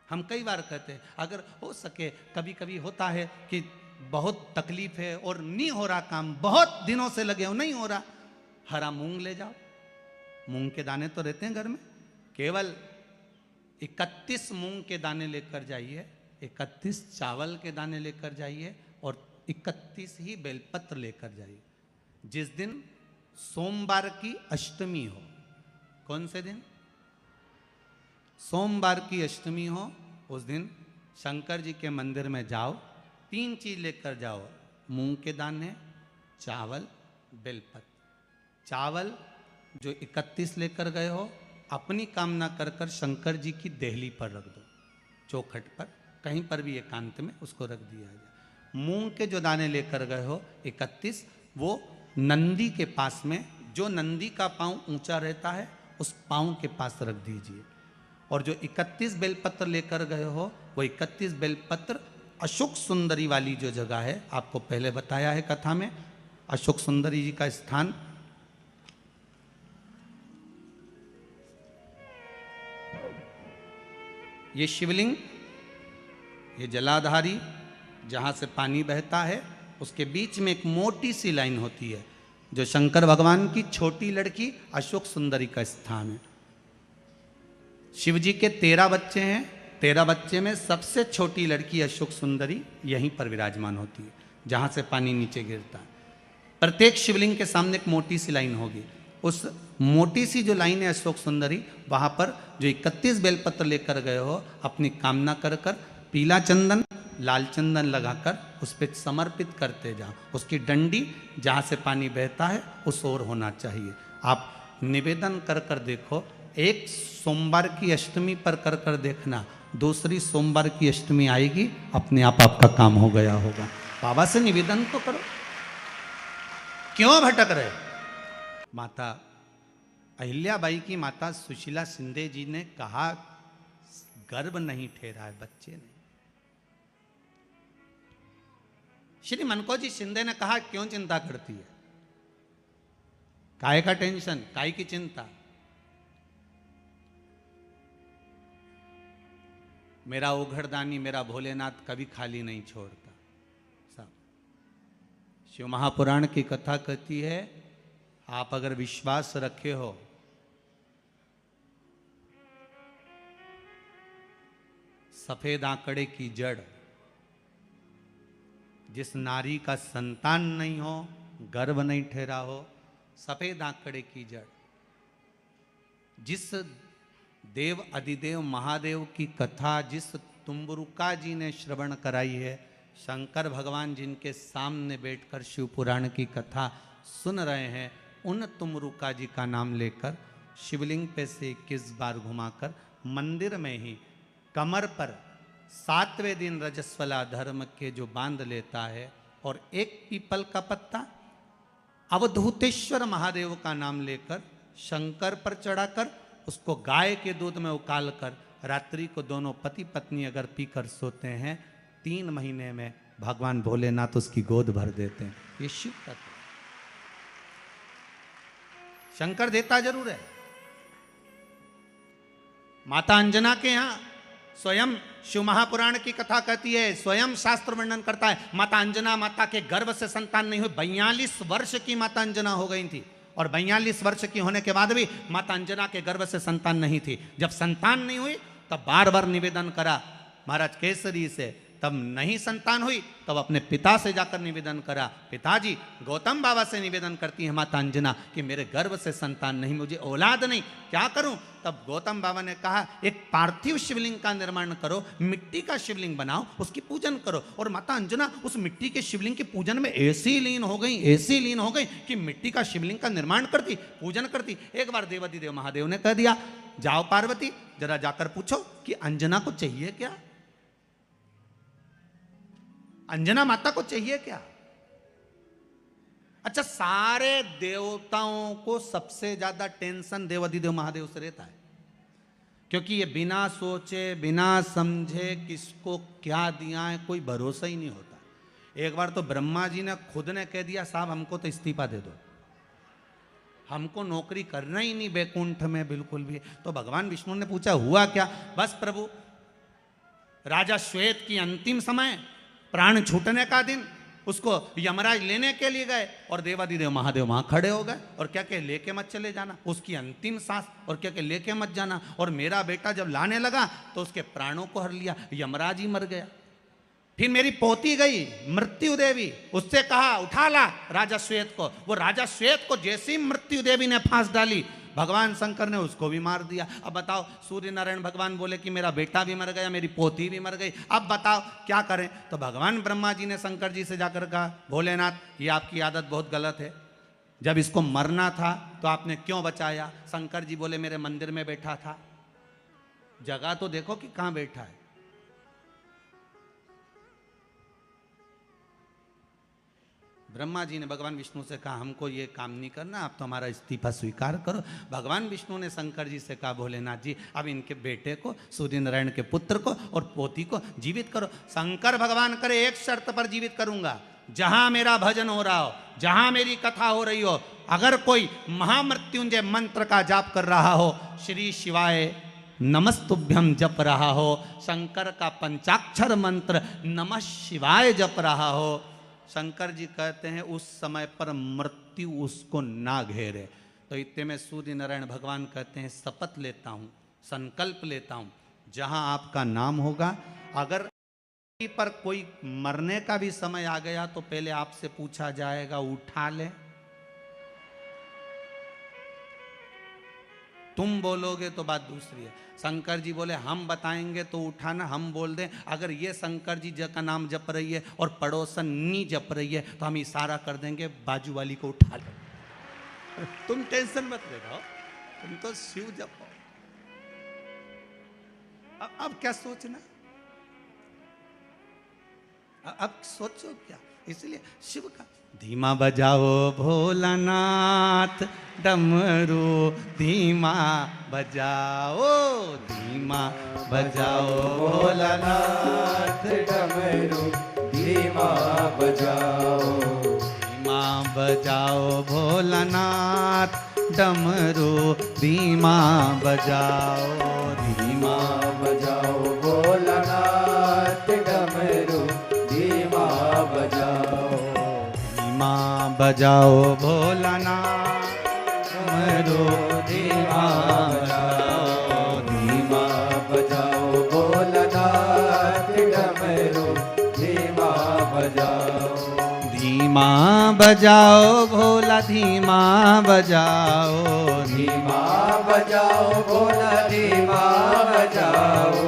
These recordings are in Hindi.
हम कई बार कहते हैं अगर हो सके, कभी कभी होता है कि बहुत तकलीफ है और नहीं हो रहा काम, बहुत दिनों से लगे हो नहीं हो रहा, हरा मूंग ले जाओ। मूंग के दाने तो रहते हैं घर में, केवल 31 मूंग के दाने लेकर जाइए, 31 चावल के दाने लेकर जाइए और 31 ही बेलपत्र लेकर जाइए। जिस दिन सोमवार की अष्टमी हो, कौन से दिन? सोमवार की अष्टमी हो, उस दिन शंकर जी के मंदिर में जाओ, 3 चीज लेकर जाओ, मूंग के दाने, चावल, बेलपत्र। चावल जो 31 लेकर गए हो, अपनी कामना कर कर शंकर जी की देहली पर रख दो, चौखट पर, कहीं पर भी एकांत में उसको रख दिया जाए। मूंग के जो दाने लेकर गए हो 31, वो नंदी के पास में, जो नंदी का पांव ऊंचा रहता है उस पांव के पास रख दीजिए। और जो 31 बेलपत्र लेकर गए हो, वो 31 बेलपत्र अशोक सुंदरी वाली जो जगह है, आपको पहले बताया है कथा में, अशोक सुंदरी जी का स्थान ये शिवलिंग, ये जलाधारी जहाँ से पानी बहता है, उसके बीच में एक मोटी सी लाइन होती है, जो शंकर भगवान की छोटी लड़की अशोक सुंदरी का स्थान है। शिव जी के 13 बच्चे हैं, 13 बच्चे में सबसे छोटी लड़की अशोक सुंदरी यहीं पर विराजमान होती है, जहाँ से पानी नीचे गिरता है। प्रत्येक शिवलिंग के सामने एक मोटी सी लाइन होगी, उस मोटी सी जो लाइन है अशोक सुंदरी, वहाँ पर जो 31 बेलपत्र लेकर गए हो, अपनी कामना कर कर पीला चंदन लाल चंदन लगाकर उस पर समर्पित करते जाओ। उसकी डंडी जहाँ से पानी बहता है उस ओर होना चाहिए। आप निवेदन कर कर देखो, एक सोमवार की अष्टमी पर कर कर देखना, दूसरी सोमवार की अष्टमी आएगी, अपने आप आपका काम हो गया होगा। बाबा से निवेदन तो करो, क्यों भटक रहे? माता अहिल्याबाई की माता सुशीला शिंदे जी ने कहा, गर्भ नहीं ठहरा है, बच्चे नहीं। श्री मनकोजी शिंदे ने कहा, क्यों चिंता करती है, काय का टेंशन, काय की चिंता? मेरा उघड़दानी मेरा भोलेनाथ कभी खाली नहीं छोड़ता। सब शिव महापुराण की कथा कहती है, आप अगर विश्वास रखे हो, सफेद आंकड़े की जड़, जिस नारी का संतान नहीं हो, गर्भ नहीं ठहरा हो, सफेद आंकड़े की जड़, जिस देव अधिदेव महादेव की कथा जिस तुम्बरुका जी ने श्रवण कराई है, शंकर भगवान जिनके सामने बैठकर शिव पुराण की कथा सुन रहे हैं, उन तुमरुका जी का नाम लेकर शिवलिंग पे से 21 बार घुमाकर मंदिर में ही कमर पर 7वें दिन रजस्वला धर्म के जो बांध लेता है, और एक पीपल का पत्ता अवधूतेश्वर महादेव का नाम लेकर शंकर पर चढ़ाकर उसको गाय के दूध में उकाल कर रात्रि को दोनों पति पत्नी अगर पीकर सोते हैं, 3 महीने में भगवान भोलेनाथ उसकी गोद भर देते हैं। ये शिव तत्व, शंकर देता जरूर है। माता अंजना के यहां स्वयं शिव महापुराण की कथा कहती है, स्वयं शास्त्र वर्णन करता है, माता अंजना माता के गर्भ से संतान नहीं हुई। 42 वर्ष की माता अंजना हो गई थी, और 42 वर्ष की होने के बाद भी माता अंजना के गर्भ से संतान नहीं थी। जब संतान नहीं हुई तब बार बार निवेदन करा महाराज केसरी से, तब नहीं संतान हुई तब अपने पिता से जाकर निवेदन करा, पिताजी गौतम बाबा से निवेदन करती है माता अंजना कि मेरे गर्भ से संतान नहीं, मुझे औलाद नहीं, क्या करूं? तब गौतम बाबा ने कहा, एक पार्थिव शिवलिंग का निर्माण करो, मिट्टी का शिवलिंग बनाओ, उसकी पूजन करो। और माता अंजना उस मिट्टी के शिवलिंग के पूजन में ऐसी लीन हो गई, ऐसी लीन हो गई कि मिट्टी का शिवलिंग का निर्माण करती, पूजन करती। एक बार देवाधिदेव महादेव ने कह दिया, जाओ पार्वती जरा जाकर पूछो कि अंजना को चाहिए क्या, अंजना माता को चाहिए क्या। अच्छा, सारे देवताओं को सबसे ज्यादा टेंशन देवाधिदेव महादेव से रहता है, क्योंकि ये बिना सोचे बिना समझे किसको क्या दिया है कोई भरोसा ही नहीं होता। एक बार तो ब्रह्मा जी ने खुद ने कह दिया, साहब हमको तो इस्तीफा दे दो, हमको नौकरी करना ही नहीं बैकुंठ में बिल्कुल भी। तो भगवान विष्णु ने पूछा हुआ क्या? बस प्रभु राजा श्वेत की अंतिम समय, प्राण छूटने का दिन, उसको यमराज लेने के लिए गए और देवादिदेव महादेव वहां खड़े हो गए और क्या कहे, लेके मत चले जाना, उसकी अंतिम सांस, और क्या कहे, लेके मत जाना। और मेरा बेटा जब लाने लगा तो उसके प्राणों को हर लिया, यमराज ही मर गया। फिर मेरी पोती गई मृत्यु देवी, उससे कहा उठा ला राजा श्वेत को। वो राजा श्वेत को जैसे ही मृत्यु देवी ने फांस डाली, भगवान शंकर ने उसको भी मार दिया। अब बताओ, सूर्य नारायण भगवान बोले कि मेरा बेटा भी मर गया, मेरी पोती भी मर गई, अब बताओ क्या करें। तो भगवान ब्रह्मा जी ने शंकर जी से जाकर कहा, भोलेनाथ ये आपकी आदत बहुत गलत है, जब इसको मरना था तो आपने क्यों बचाया। शंकर जी बोले मेरे मंदिर में बैठा था, जगह तो देखो कि कहां बैठा है। ब्रह्मा जी ने भगवान विष्णु से कहा हमको ये काम नहीं करना, आप तो हमारा इस्तीफा स्वीकार करो। भगवान विष्णु ने शंकर जी से कहा भोलेनाथ जी अब इनके बेटे को, सूर्य नारायण के पुत्र को और पोती को जीवित करो। शंकर भगवान करे एक शर्त पर जीवित करूंगा, जहां मेरा भजन हो रहा हो, जहां मेरी कथा हो रही हो, अगर कोई महामृत्युंजय मंत्र का जाप कर रहा हो, श्री शिवाय नमस्तुभ्यम जप रहा हो, शंकर का पंचाक्षर मंत्र नमः शिवाय जप रहा हो, शंकर जी कहते हैं उस समय पर मृत्यु उसको ना घेरे। तो इतने में सूर्य नारायण भगवान कहते हैं शपथ लेता हूँ, संकल्प लेता हूँ, जहाँ आपका नाम होगा, अगर पर कोई मरने का भी समय आ गया तो पहले आपसे पूछा जाएगा उठा ले, तुम बोलोगे तो बात दूसरी है। शंकर जी बोले हम बताएंगे तो उठाना, हम बोल दें, अगर ये शंकर जी का नाम जप रही है और पड़ोसन नी जप रही है तो हम इशारा कर देंगे बाजू वाली को उठा लो। तुम टेंशन मत ले रहो, तुम तो शिव जपो। अब क्या सोचना, अब सोचो क्या, इसलिए शिव का धीमा बजाओ भोलानाथ डमरू, धीमा बजाओ, धीमा बजाओ भोलानाथ डमरू, धीमा बजाओ, धीमा बजाओ भोलानाथ डमरू, धीमा बजाओ, धीमा बजाओ भोलानाथ डमरू, धीमा बजाओ, धीमा बजाओ भोलानाथ डमरू, धीमा बजाओ, धीमा बजाओ भोलानाथ डमरू, धीमा बजाओ, धीमा बजाओ भोला, धीमा बजाओ, धीमा बजाओ भोला, धीमा बजाओ,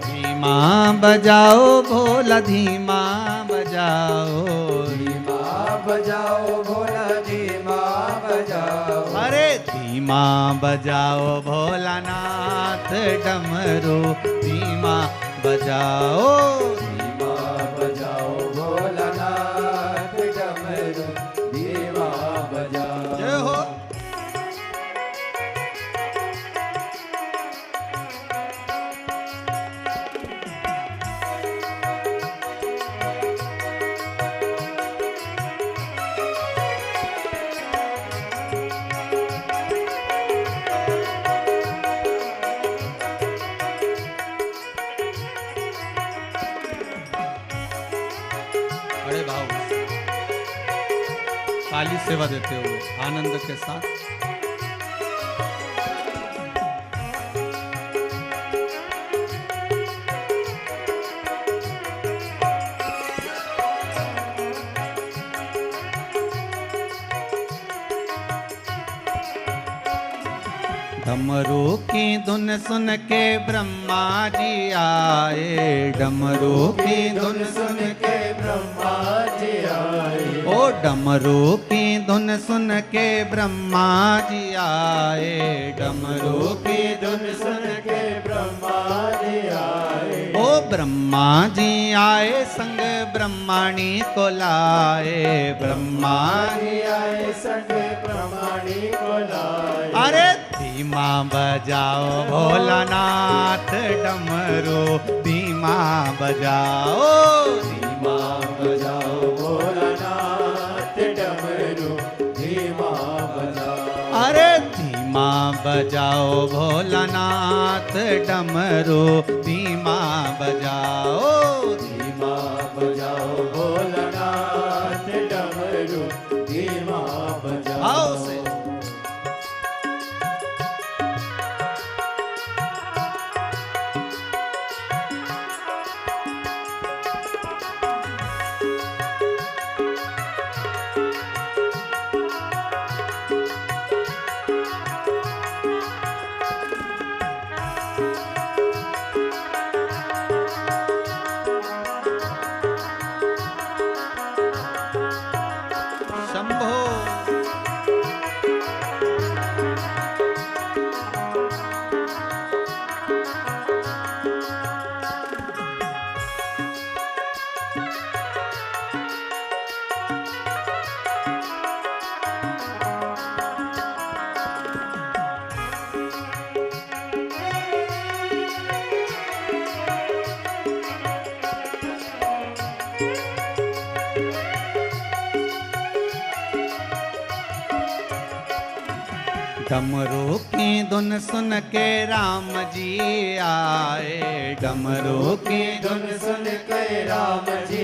धीमा बजाओ भोला, धीमा बजाओ, धीमा बजाओ भोला, धीमा बजाओ, अरे धीमा बजाओ भोलानाथ डमरू, धीमा बजाओ, धीमा बजाओ भोलानाथ डमरू, धीमा बजाओ। जय हो। बड़े भाव काली सेवा देते हुए आनंद के साथ डमरू की धुन सुन के ब्रह्मा जी आए, डमरू की धुन सुन के ब्रह्मा जी आए, ओ डमरू की धुन सुन के ब्रह्मा जी आए, डमरू की धुन सुन के ब्रह्मा जी आए, ओ ब्रह्मा जी आए संग ब्रह्माणी को लाए, ब्रह्मा जी आए संग ब्रह्माणी को लाए, अरे धीमा बजाओ भोलानाथ डमरू, धीमा बजाओ, धीमा बजाओ भोलानाथ डमरू, धीमा बजाओ, अरे धीमा बजाओ भोलानाथ डमरू धीमा बजाओ, धीमा बजाओ भोलानाथ डमरू धीमा बजाओ। आओ से शंभो। डमरू की धुन सुन के राम जी आए, डमरू की धुन सुन के राम जी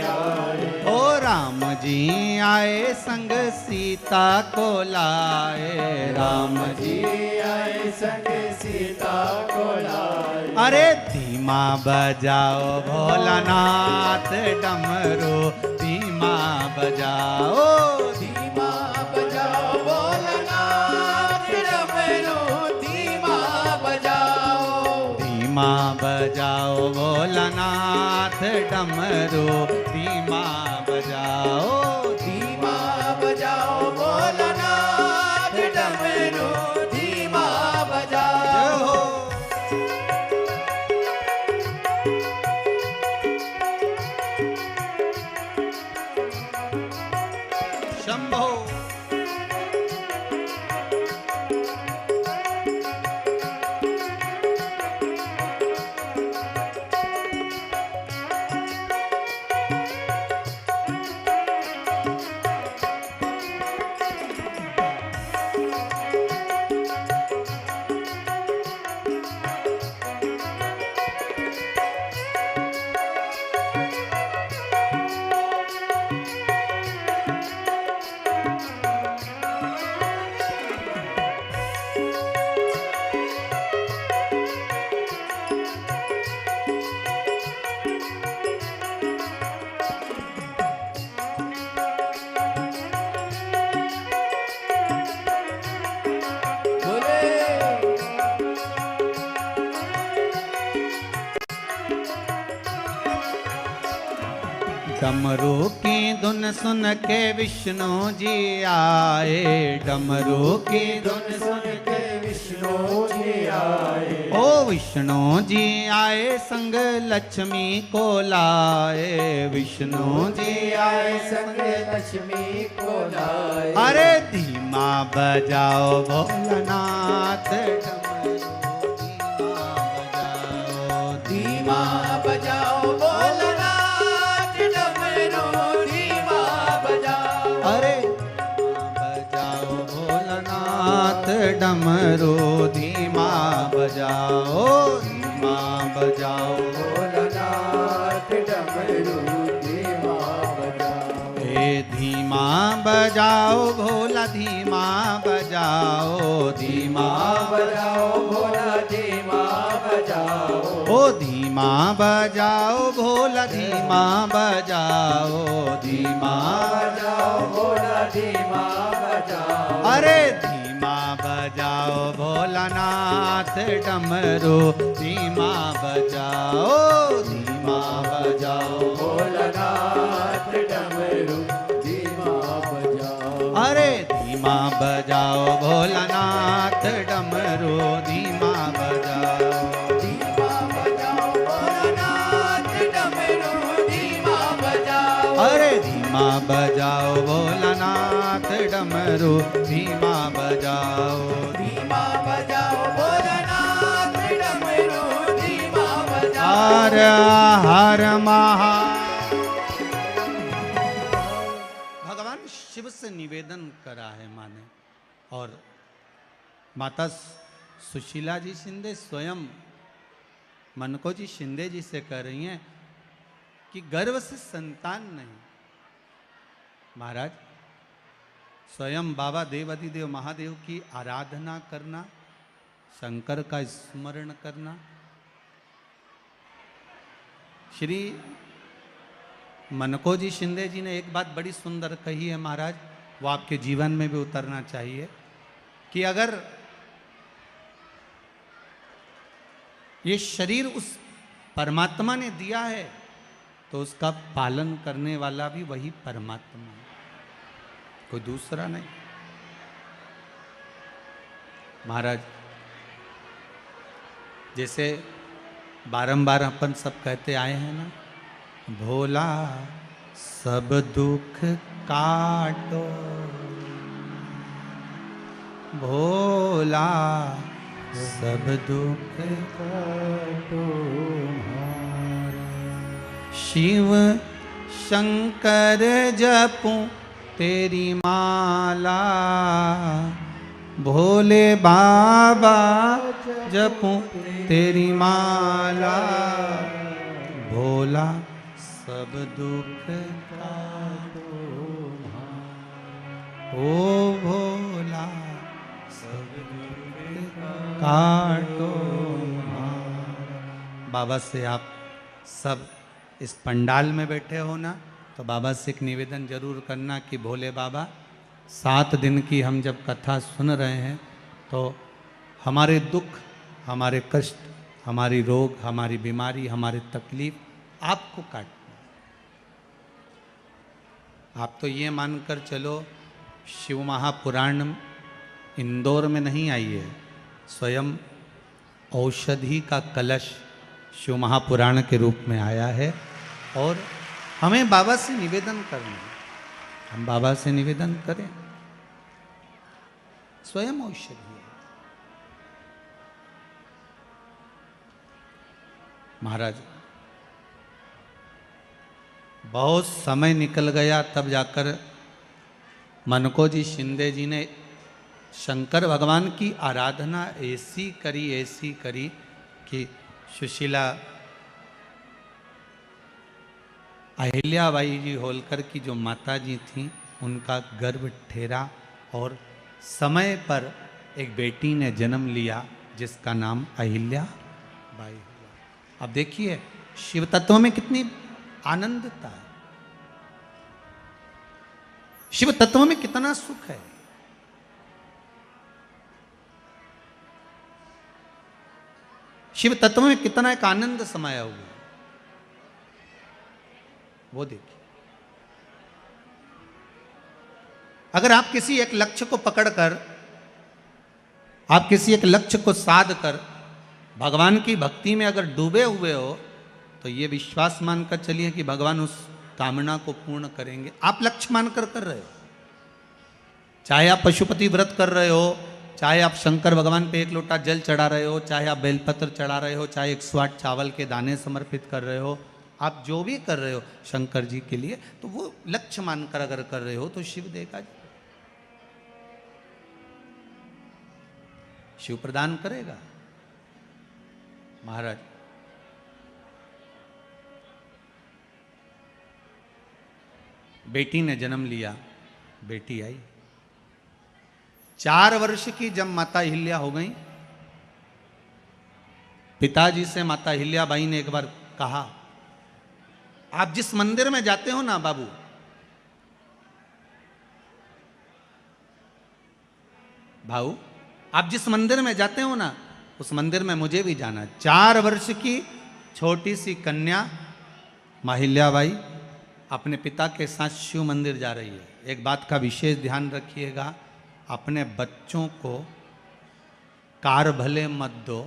आए। ओ राम जी आए संग सीता को लाए, राम जी आए संग सीता को लाए। अरे धीमा बजाओ भोलानाथ डमरू धीमा बजाओ, धीमा बजाओ भोलानाथ डमरू धीमा बजाओ। धीमा बजाओ भोलानाथ डमरू धीमा बजाओ, धीमा बजाओ भोलानाथ डमरू धीमा बजाओ। शंभो। डमरू की धुन सुन के विष्णु जी आए, डमरू की धुन सुन के विष्णु जी आए। ओ विष्णु जी आए संग लक्ष्मी को लाए, विष्णु जी आए संग लक्ष्मी को लाए। अरे धीमा बजाओ भोलानाथ धीमा बजाओ भोलानाथ डमरू धीमा बजाओ। अरे बजाओ भोलानाथ डमरू धीमा बजाओ, धीमा बजाओ भोलानाथ डमरू धीमा बजाओ। हे धीमा बजाओ भोला धीमा बजाओ, धीमा बजाओ भोला धीमा बजाओ। ओ धीमा बजाओ भोला धीमा बजाओ, धीमा बजाओ भोला धीमा बजाओ। अरे धीमा बजाओ भोलानाथ डमरू धीमा बजाओ, धीमा बजाओ भोलानाथ डमरू धीमा बजाओ। अरे धीमा बजाओ भोलानाथ डमरू धीमा बजाओ, धीमा बजाओ भोलानाथ डमरू धीमा बजाओ। अरे धीमा बजाओ भोलानाथ डमरू धीमा बजाओ, धीमा बजाओ भोलानाथ डमरू धीमा बजाओ। हर हर महा। भगवान शिव से निवेदन करा है माने, और माता सुशीला जी शिंदे स्वयं मनको जी शिंदे जी से कह रही हैं कि गर्भ से संतान नहीं। महाराज स्वयं बाबा देवाधिदेव महादेव की आराधना करना, शंकर का स्मरण करना, श्री मनको जी शिंदे जी ने एक बात बड़ी सुंदर कही है महाराज, वो आपके जीवन में भी उतरना चाहिए कि अगर ये शरीर उस परमात्मा ने दिया है तो उसका पालन करने वाला भी वही परमात्मा है, कोई दूसरा नहीं। महाराज जैसे बारंबार अपन सब कहते आए हैं ना, भोला सब दुख काटो, भोला सब दुख काटो, शिव शंकर जपूं तेरी माला, भोले बाबा जपूं तेरी माला, भोला सब दुख काटो, ओ भोला सब दुख काटो। बाबा से आप सब इस पंडाल में बैठे हो ना, तो बाबा से एक निवेदन जरूर करना कि भोले बाबा 7 दिन की हम जब कथा सुन रहे हैं तो हमारे दुख, हमारे कष्ट, हमारी रोग, हमारी बीमारी, हमारी तकलीफ आपको काटना। आप तो ये मानकर चलो शिव महापुराण इंदौर में नहीं आई है, स्वयं औषधि का कलश शिव महापुराण के रूप में आया है। और हमें बाबा से निवेदन करना है, हम बाबा से निवेदन करें, स्वयं औषधि है। महाराज बहुत समय निकल गया, तब जाकर मनको जी शिंदे जी ने शंकर भगवान की आराधना ऐसी करी कि सुशीला अहिल्याबाई जी होलकर की जो माता जी थी उनका गर्भ ठेरा और समय पर एक बेटी ने जन्म लिया जिसका नाम अहिल्याबाई हुआ। अब देखिए शिव तत्व में कितनी आनंदता है, शिव तत्व में कितना सुख है। शिव तत्व में कितना एक आनंद समाया हुआ है, वो देखिए। अगर आप किसी एक लक्ष्य को पकड़कर, आप किसी एक लक्ष्य को साध कर भगवान की भक्ति में अगर डूबे हुए हो तो ये विश्वास मानकर चलिए कि भगवान उस कामना को पूर्ण करेंगे। आप लक्ष्य मानकर कर रहे हो, चाहे आप पशुपति व्रत कर रहे हो, चाहे आप शंकर भगवान पे 1 लोटा जल चढ़ा रहे हो, चाहे आप बेलपत्र चढ़ा रहे हो, चाहे 108 चावल के दाने समर्पित कर रहे हो, आप जो भी कर रहे हो शंकर जी के लिए, तो वो लक्ष्य मानकर अगर कर रहे हो तो शिव देगा जी, शिव प्रदान करेगा। महाराज बेटी ने जन्म लिया, बेटी आई, 4 वर्ष की जब माता अहिल्या हो गई, पिताजी से माता अहिल्याबाई ने एक बार कहा, आप जिस मंदिर में जाते हो ना बाबू, भाऊ आप जिस मंदिर में जाते हो ना उस मंदिर में मुझे भी जाना है। 4 वर्ष की छोटी सी कन्या अहिल्याबाई अपने पिता के साथ शिव मंदिर जा रही है। एक बात का विशेष ध्यान रखिएगा, अपने बच्चों को कार भले मत दो,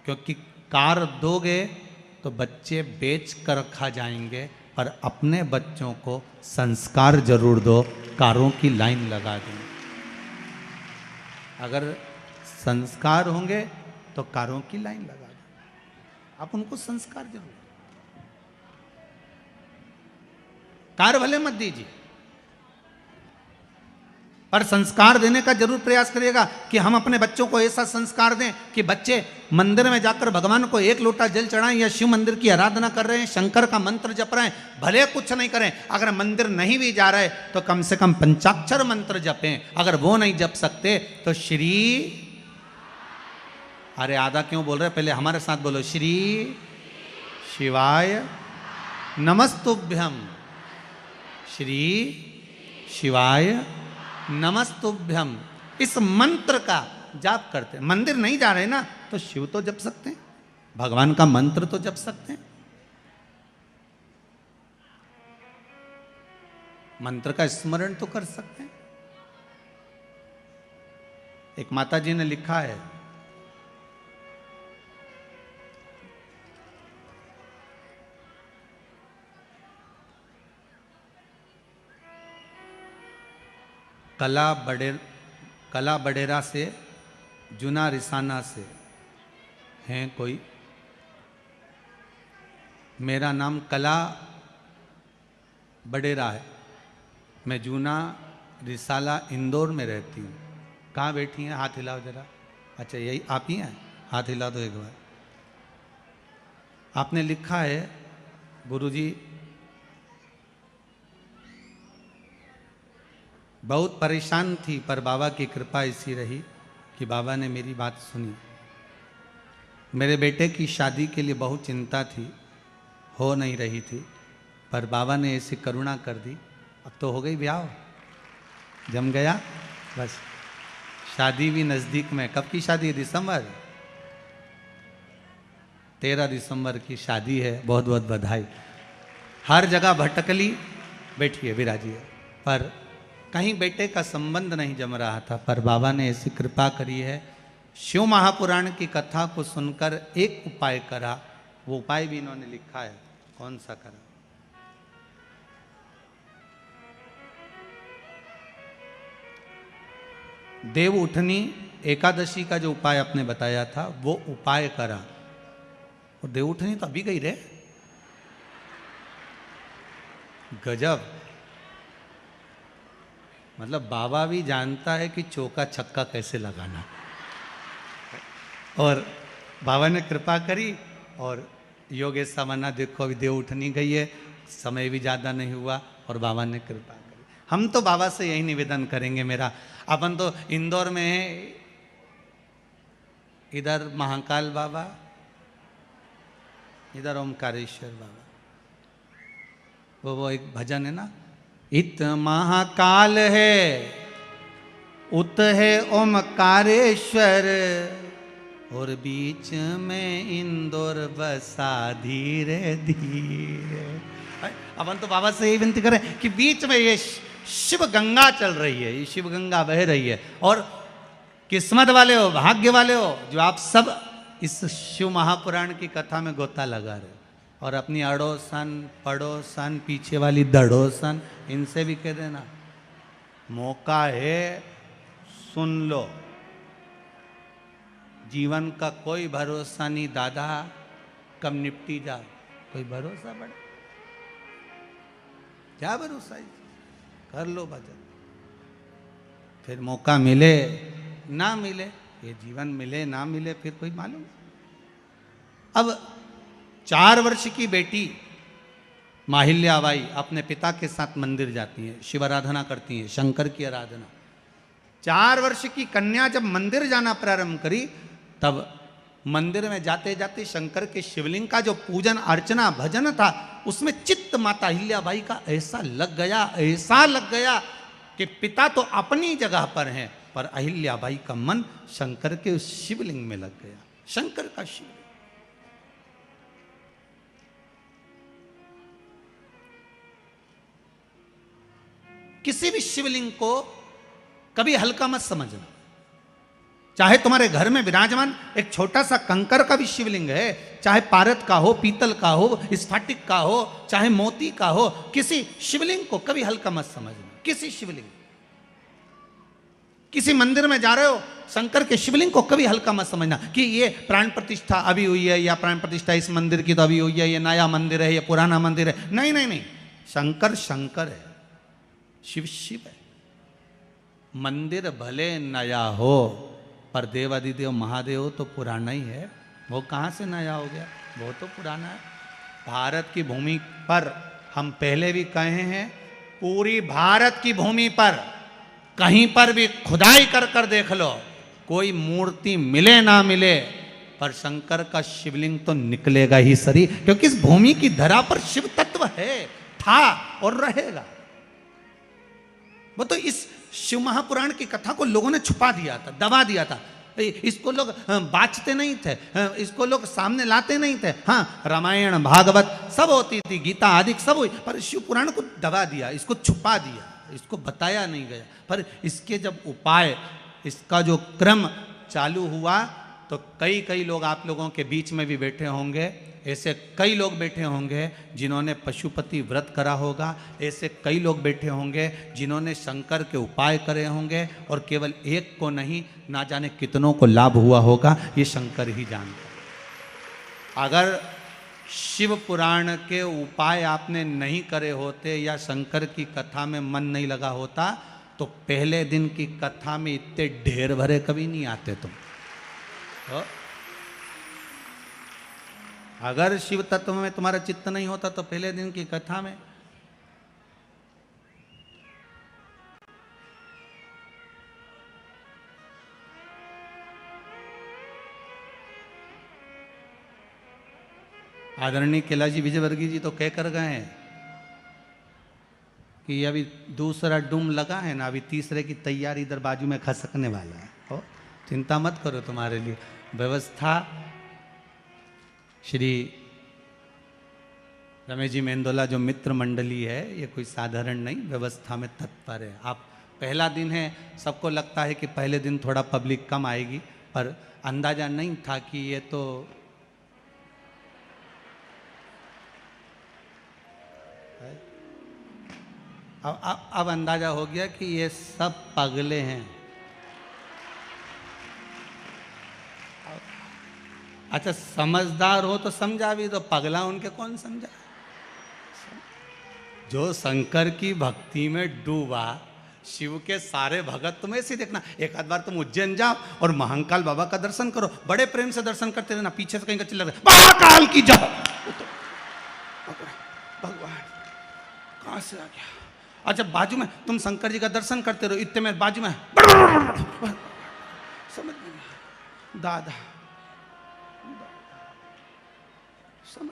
क्योंकि कार दोगे तो बच्चे बेच कर खा जाएंगे, पर अपने बच्चों को संस्कार जरूर दो, कारों की लाइन लगा दो। अगर संस्कार होंगे तो कारों की लाइन लगा दो, आप उनको संस्कार जरूर, कार भले मत दीजिए। पर संस्कार देने का जरूर प्रयास करिएगा कि हम अपने बच्चों को ऐसा संस्कार दें कि बच्चे मंदिर में जाकर भगवान को एक लोटा जल चढ़ाएं या शिव मंदिर की आराधना कर रहे हैं, शंकर का मंत्र जप रहे हैं, भले कुछ नहीं करें, अगर मंदिर नहीं भी जा रहे तो कम से कम पंचाक्षर मंत्र जपें। अगर वो नहीं जप सकते तो श्री, अरे आधा क्यों बोल रहे, पहले हमारे साथ बोलो, श्री शिवाय नमस्तुभ्यम, श्री शिवाय नमस्तुभ्यम। इस मंत्र का जाप करते हैं। मंदिर नहीं जा रहे ना तो शिव तो जप सकते हैं, भगवान का मंत्र तो जप सकते हैं, मंत्र का स्मरण तो कर सकते हैं। एक माता जी ने लिखा है, कला बडेरा से जुना रिसाना से हैं कोई, मेरा नाम कला बडेरा है, मैं जूना रिसाला इंदौर में रहती हूँ। कहाँ बैठी हैं, हाथ हिलाओ जरा। अच्छा यही आप ही हैं, हाथ हिला दो एक बार। आपने लिखा है, गुरुजी बहुत परेशान थी पर बाबा की कृपा ऐसी रही कि बाबा ने मेरी बात सुनी। मेरे बेटे की शादी के लिए बहुत चिंता थी, हो नहीं रही थी, पर बाबा ने ऐसी करुणा कर दी, अब तो हो गई ब्याह, जम गया बस। शादी भी नज़दीक में, कब की शादी? दिसंबर, 13 दिसंबर की शादी है। बहुत बहुत बधाई। हर जगह भटकली, बैठिए विराजिए, पर कहीं बेटे का संबंध नहीं जम रहा था, पर बाबा ने ऐसी कृपा करी है। शिव महापुराण की कथा को सुनकर एक उपाय करा, वो उपाय भी इन्होंने लिखा है, कौन सा करा? देव उठनी एकादशी का जो उपाय आपने बताया था वो उपाय करा। और देव उठनी तो अभी गई रे, गजब। मतलब बाबा भी जानता है कि चौका छक्का कैसे लगाना, और बाबा ने कृपा करी। और योगेश सामन्ना देखो अभी देव उठनी गई है, समय भी ज़्यादा नहीं हुआ और बाबा ने कृपा करी। हम तो बाबा से यही निवेदन करेंगे, मेरा अपन तो इंदौर में है, इधर महाकाल बाबा, इधर ओमकारेश्वर बाबा। वो एक भजन है ना, इत महाकाल है उत है ओमकारेश्वर, और बीच में इंदौर बसा धीरे धीरे। अपन तो बाबा से यही विनती करें कि बीच में ये शिव गंगा चल रही है, ये शिव गंगा बह रही है, और किस्मत वाले हो, भाग्य वाले हो जो आप सब इस शिव महापुराण की कथा में गोता लगा रहे हो। और अपनी अड़ोसन पड़ोसन पीछे वाली दड़ोसन इनसे भी कह देना, मौका है सुन लो, जीवन का कोई भरोसा नहीं दादा, कब निपटी जा, कोई भरोसा बड़ा, क्या भरोसा है, कर लो भजन, फिर मौका मिले ना मिले, ये जीवन मिले ना मिले फिर कोई मालूम। अब 4 वर्ष की बेटी माहिल्याबाई अपने पिता के साथ मंदिर जाती है, शिव आराधना करती है, शंकर की आराधना। 4 वर्ष की कन्या जब मंदिर जाना प्रारंभ करी, तब मंदिर में जाते जाते शंकर के शिवलिंग का जो पूजन अर्चना भजन था, उसमें चित्त माता अहिल्याबाई का ऐसा लग गया कि पिता तो अपनी जगह पर हैं, पर अहिल्याबाई का मन शंकर के उस शिवलिंग में लग गया। शंकर का शिवलिंग, किसी भी शिवलिंग को कभी हल्का मत समझना। चाहे तुम्हारे घर में विराजमान एक छोटा सा कंकर का भी शिवलिंग है, चाहे पारद का हो, पीतल का हो, स्फटिक का हो, चाहे मोती का हो, किसी शिवलिंग को कभी हल्का मत समझना। किसी शिवलिंग, किसी मंदिर में जा रहे हो, शंकर के शिवलिंग को कभी हल्का मत समझना कि ये प्राण प्रतिष्ठा अभी हुई है, या प्राण प्रतिष्ठा इस मंदिर की तो अभी हुई है, ये नया मंदिर है, ये पुराना मंदिर है। नहीं नहीं नहीं, शंकर शंकर है, शिव शिव है। मंदिर भले नया हो पर देवादिदेव महादेव तो पुराना ही है। वो कहाँ से नया हो गया, वो तो पुराना है। भारत की भूमि पर हम पहले भी कहे हैं, पूरी भारत की भूमि पर कहीं पर भी खुदाई कर कर देख लो, कोई मूर्ति मिले ना मिले, पर शंकर का शिवलिंग तो निकलेगा ही सरी, क्योंकि इस भूमि की धरा पर शिव तत्व है, था और रहेगा। वो तो इस शिव महापुराण की कथा को लोगों ने छुपा दिया था, दबा दिया था। इसको लोग बाँचते नहीं थे, इसको लोग सामने लाते नहीं थे। हाँ, रामायण भागवत सब होती थी, गीता आदि सब हुई, पर शिव पुराण को दबा दिया, इसको छुपा दिया, इसको बताया नहीं गया। पर इसके जब उपाय, इसका जो क्रम चालू हुआ, तो कई कई लोग आप लोगों के बीच में भी बैठे होंगे, ऐसे कई लोग बैठे होंगे जिन्होंने पशुपति व्रत करा होगा, ऐसे कई लोग बैठे होंगे जिन्होंने शंकर के उपाय करे होंगे, और केवल एक को नहीं, ना जाने कितनों को लाभ हुआ होगा, ये शंकर ही जानता। अगर शिव पुराण के उपाय आपने नहीं करे होते या शंकर की कथा में मन नहीं लगा होता, तो पहले दिन की कथा में इतने ढेर भरे कभी नहीं आते तुम। तो अगर शिव तत्व में तुम्हारा चित्त नहीं होता तो पहले दिन की कथा में आदरणीय कैलाशी विजयवर्गीय जी तो कह कर गए हैं कि अभी दूसरा डूम लगा है ना, अभी तीसरे की तैयारी इधर बाजू में खसकने वाला है। हो, चिंता मत करो, तुम्हारे लिए व्यवस्था। श्री रमेश जी मेंदोला जो मित्र मंडली है, ये कोई साधारण नहीं, व्यवस्था में तत्पर है। आप पहला दिन है, सबको लगता है कि पहले दिन थोड़ा पब्लिक कम आएगी, पर अंदाजा नहीं था कि ये तो अब अंदाजा हो गया कि ये सब पगले हैं। अच्छा, समझदार हो तो समझा भी, तो पगला उनके कौन समझा। जो शंकर की भक्ति में डूबा, शिव के सारे भगत तुम्हें ऐसे देखना। एक आध बार तुम उज्जैन जाओ और महाकाल बाबा का दर्शन करो, बड़े प्रेम से दर्शन करते रहना, पीछे से कहीं का चिल्ला रहे महाकाल की जय। भगवान कहां से आ गया। अच्छा, बाजू में तुम शंकर जी का दर्शन करते रहो, इतने में बाजू में समझ नहीं, दादा समझ।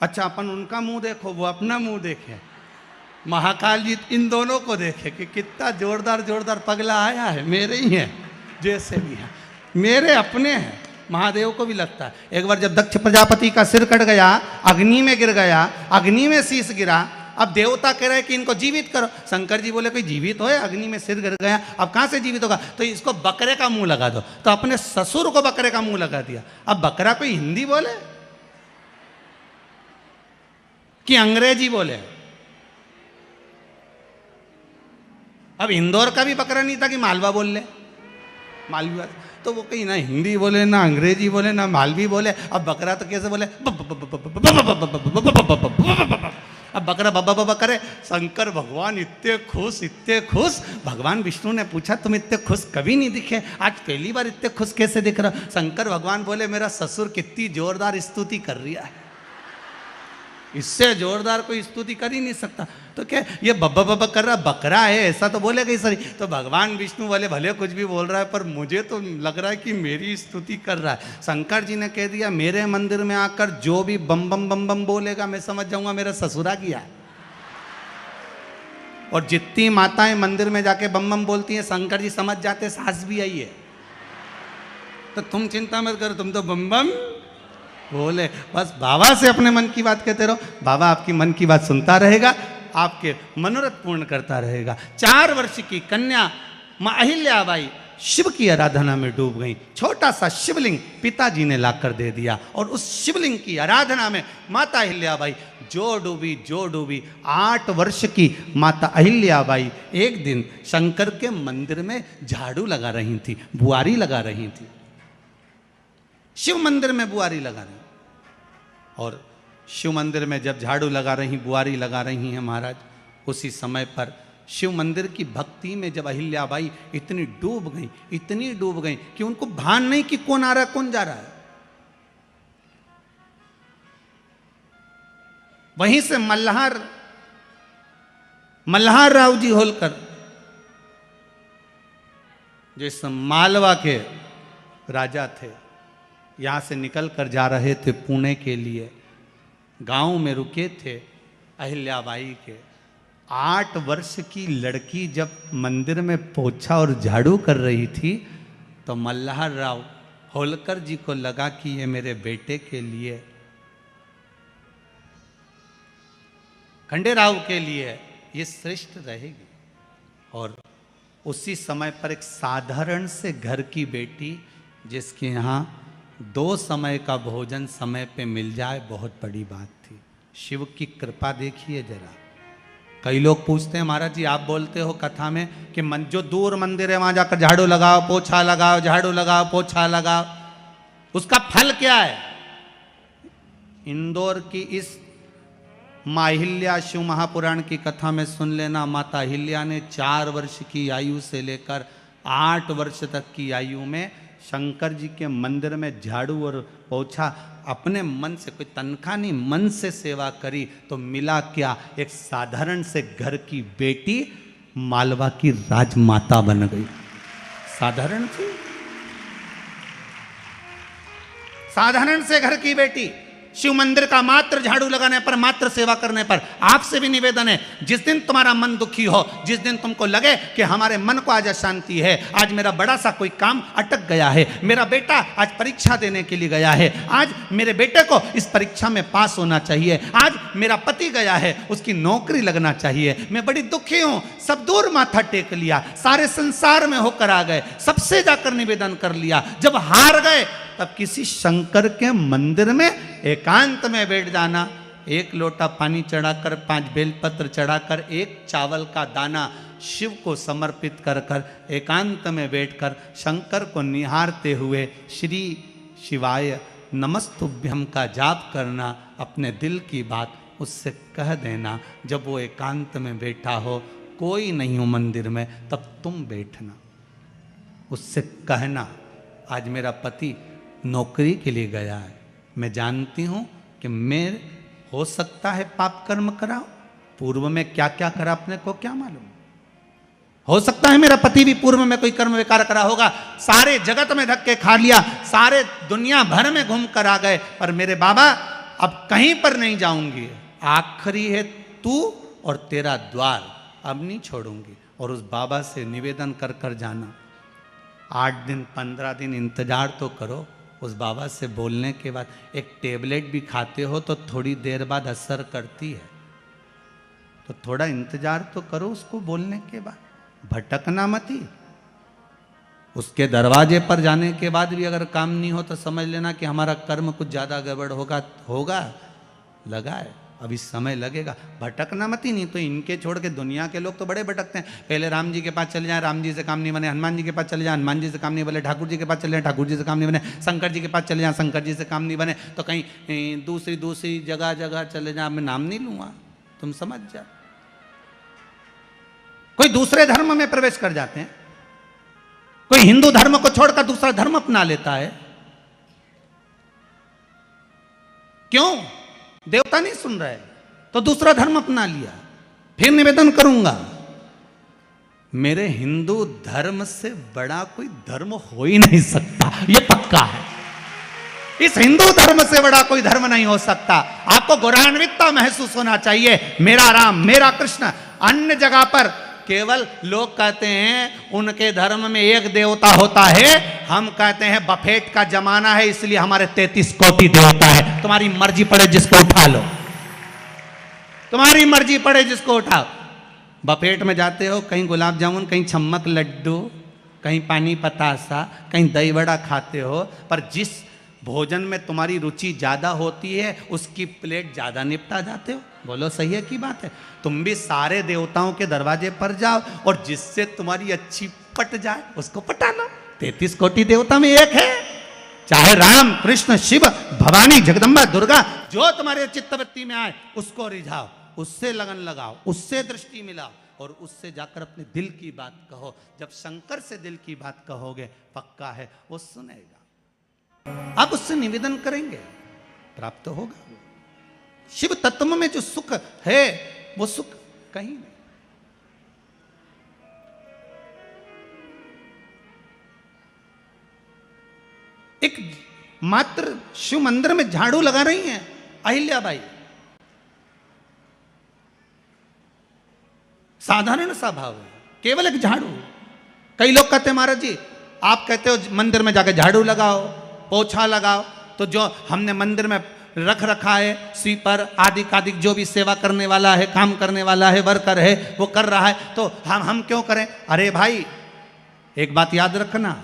अच्छा, अपन उनका मुंह देखो, वो अपना मुंह देखे, महाकाल जी इन दोनों को देखे कि कितना जोरदार जोरदार पगला आया है। मेरे ही है, जैसे भी है, मेरे अपने हैं। महादेव को भी लगता है। एक बार जब दक्ष प्रजापति का सिर कट गया, अग्नि में गिर गया, अग्नि में शीश गिरा, अब देवता कह रहे कि इनको जीवित करो। शंकर जी बोले कोई जीवित हो, अग्नि में सिर गिर गया, अब कहां से जीवित होगा, तो इसको बकरे का मुंह लगा दो। तो अपने ससुर को बकरे का मुंह लगा दिया। अब बकरा कोई हिंदी बोले कि अंग्रेजी बोले। अब इंदौर का भी बकरा नहीं था कि मालवा बोल ले, मालवी, तो वो कहीं ना हिंदी बोले, ना अंग्रेजी बोले, ना मालवी बोले। अब बकरा तो कैसे बोले, अब बकरा बब्बा बब्बा करे। शंकर भगवान इतने खुश। भगवान विष्णु ने पूछा तुम इतने खुश कभी नहीं दिखे, आज पहली बार इतने खुश कैसे दिख रहा। शंकर भगवान बोले मेरा ससुर कितनी जोरदार स्तुति कर रहा है, इससे जोरदार कोई स्तुति कर ही नहीं सकता। तो क्या ये बब्बा बब्बा कर रहा बकरा है, ऐसा तो बोलेगा ही सही। तो भगवान विष्णु वाले भले कुछ भी बोल रहा है, पर मुझे तो लग रहा है कि मेरी स्तुति कर रहा है। शंकर जी ने कह दिया मेरे मंदिर में आकर जो भी बम बम बम बम बोलेगा मैं समझ जाऊंगा मेरा ससुरा किया। और जितनी माताएं मंदिर में जाके बम बम बोलती हैं, शंकर जी समझ जाते सास भी आई है। तो तुम चिंता मत करो, तुम तो बम बम बोले, बस बाबा से अपने मन की बात कहते रहो, बाबा आपकी मन की बात सुनता रहेगा, आपके मनोरथ पूर्ण करता रहेगा। 4 वर्ष की कन्या मां अहिल्याबाई शिव की आराधना में डूब गई। छोटा सा शिवलिंग पिताजी ने लाकर दे दिया, और उस शिवलिंग की आराधना में माता अहिल्याबाई जो डूबी। 8 वर्ष की माता अहिल्याबाई एक दिन शंकर के मंदिर में झाड़ू लगा रही थी, बुआरी लगा रही थी। शिव मंदिर में बुआरी लगा रही, और शिव मंदिर में जब झाड़ू लगा रही, बुआरी लगा रही हैं महाराज, उसी समय पर शिव मंदिर की भक्ति में जब अहिल्याबाई इतनी डूब गई कि उनको भान नहीं कि कौन आ रहा है कौन जा रहा है। वहीं से मल्हार राव जी होलकर, जो इस मालवा के राजा थे, यहां से निकल कर जा रहे थे पुणे के लिए। गांव में रुके थे अहिल्याबाई के। 8 वर्ष की लड़की जब मंदिर में पोछा और झाड़ू कर रही थी तो मल्हार राव होलकर जी को लगा कि ये मेरे बेटे के लिए, खंडेराव के लिए ये श्रेष्ठ रहेगी। और उसी समय पर एक साधारण से घर की बेटी, जिसके यहाँ 2 समय का भोजन समय पे मिल जाए, बहुत बड़ी बात थी। शिव की कृपा देखिए जरा। कई लोग पूछते हैं महाराज जी आप बोलते हो कथा में कि जो दूर मंदिर है वहां जाकर झाड़ू लगाओ पोछा लगाओ, झाड़ू लगाओ पोछा लगाओ, उसका फल क्या है? इंदौर की इस माँ अहिल्या शिव महापुराण की कथा में सुन लेना। माता अहिल्या ने 4 वर्ष की आयु से लेकर 8 वर्ष तक की आयु में शंकर जी के मंदिर में झाड़ू और पोछा अपने मन से, कोई तनख्वाह नहीं, मन से सेवा करी। तो मिला क्या? एक साधारण से घर की बेटी मालवा की राजमाता बन गई। साधारण से घर की बेटी शिव मंदिर का मात्र झाड़ू लगाने पर, मात्र सेवा करने पर। आपसे भी निवेदन है, जिस दिन तुम्हारा मन दुखी हो, जिस दिन तुमको लगे कि हमारे मन को आज अशांति है, आज मेरा बड़ा सा कोई काम अटक गया है, मेरा बेटा आज परीक्षा देने के लिए गया है, आज मेरे बेटे को इस परीक्षा में पास होना चाहिए, आज मेरा पति गया है उसकी नौकरी लगना चाहिए, मैं बड़ी दुखी हूं, सब दूर माथा टेक लिया, सारे संसार में होकर आ गए, सबसे जाकर निवेदन कर लिया। जब हार गए तब किसी शंकर के मंदिर में एकांत में बैठ जाना, 1 लोटा पानी चढ़ाकर, 5 बेलपत्र चढ़ाकर, 1 चावल का दाना शिव को समर्पित कर कर एकांत में बैठकर शंकर को निहारते हुए श्री शिवाय नमस्तुभ्यम का जाप करना, अपने दिल की बात उससे कह देना। जब वो एकांत में बैठा हो, कोई नहीं हो मंदिर में, तब तुम बैठना, उससे कहना आज मेरा पति नौकरी के लिए गया है, मैं जानती हूं कि मैं हो सकता है पाप कर्म कराओ, पूर्व में क्या क्या करा अपने को क्या मालूम, हो सकता है मेरा पति भी पूर्व में कोई कर्म विकार करा होगा, सारे जगत में धक्के खा लिया, सारे दुनिया भर में घूम कर आ गए, पर मेरे बाबा अब कहीं पर नहीं जाऊंगी, आखिरी है तू और तेरा द्वार, अब नहीं छोड़ूंगी। और उस बाबा से निवेदन कर कर जाना। 8 दिन 15 दिन इंतजार तो करो। उस बाबा से बोलने के बाद, एक टेबलेट भी खाते हो तो थोड़ी देर बाद असर करती है, तो थोड़ा इंतजार तो करो उसको बोलने के बाद, भटकना मती। उसके दरवाजे पर जाने के बाद भी अगर काम नहीं हो तो समझ लेना कि हमारा कर्म कुछ ज़्यादा गड़बड़ होगा लगा है, अभी समय लगेगा। भटकना मती, नहीं तो इनके छोड़ के दुनिया के लोग तो बड़े भटकते हैं। पहले राम जी के पास चले जाएं, राम जी से काम नहीं बने, हनुमान जी के पास चले जाएं, हनुमान जी से काम नहीं बने, ठाकुर जी के पास चले जाएं, ठाकुर जी से काम नहीं बने, शंकर जी के पास चले जाएं, शंकर जी से काम नहीं बने, तो कहीं दूसरी जगह चले जाएं। मैं नाम नहीं लूँगा, तुम समझ जाओ। कोई दूसरे धर्म में प्रवेश कर जाते हैं, कोई हिंदू धर्म को छोड़कर दूसरा धर्म अपना लेता है। क्यों? देवता नहीं सुन रहे तो दूसरा धर्म अपना लिया। फिर निवेदन करूंगा, मेरे हिंदू धर्म से बड़ा कोई धर्म हो ही नहीं सकता, यह पक्का है। इस हिंदू धर्म से बड़ा कोई धर्म नहीं हो सकता। आपको गौरवान्वितता महसूस होना चाहिए, मेरा राम मेरा कृष्ण। अन्य जगह पर केवल लोग कहते हैं उनके धर्म में एक देवता होता है, हम कहते हैं बफेट का जमाना है इसलिए हमारे 33 कोटि देवता है। तुम्हारी मर्जी पड़े जिसको उठा लो, तुम्हारी मर्जी पड़े जिसको उठाओ। बफेट में जाते हो, कहीं गुलाब जामुन, कहीं छम्मक लड्डू, कहीं पानी पतासा, कहीं दही बड़ा खाते हो, पर जिस भोजन में तुम्हारी रुचि ज्यादा होती है उसकी प्लेट ज्यादा निपटा जाते हो। बोलो सही है की बात है? तुम भी सारे देवताओं के दरवाजे पर जाओ और जिससे तुम्हारी अच्छी पट जाए उसको पटा लो। 33 कोटि देवता में एक है, चाहे राम कृष्ण शिव भवानी जगदम्बा दुर्गा, जो तुम्हारे चित्तवृत्ति में आए उसको रिझाओ, उससे लगन लगाओ, उससे दृष्टि मिलाओ। और उससे जाकर अपने दिल की बात कहो। जब शंकर से दिल की बात कहोगे, पक्का है वो सुनेगा। आप उससे निवेदन करेंगे, प्राप्त होगा। शिव तत्व में जो सुख है वो सुख कहीं नहीं। एक मात्र शिव मंदिर में झाड़ू लगा रही हैं अहिल्याबाई, साधारण सा भाव है, केवल एक झाड़ू। कई लोग कहते हैं महाराज जी आप कहते हो मंदिर में जाकर झाड़ू लगाओ, पोछा लगाओ, तो जो हमने मंदिर में रख रखा है स्वीपर आदि कादिक जो भी सेवा करने वाला है, काम करने वाला है, वर्कर है, वो कर रहा है, तो हम क्यों करें? अरे भाई एक बात याद रखना,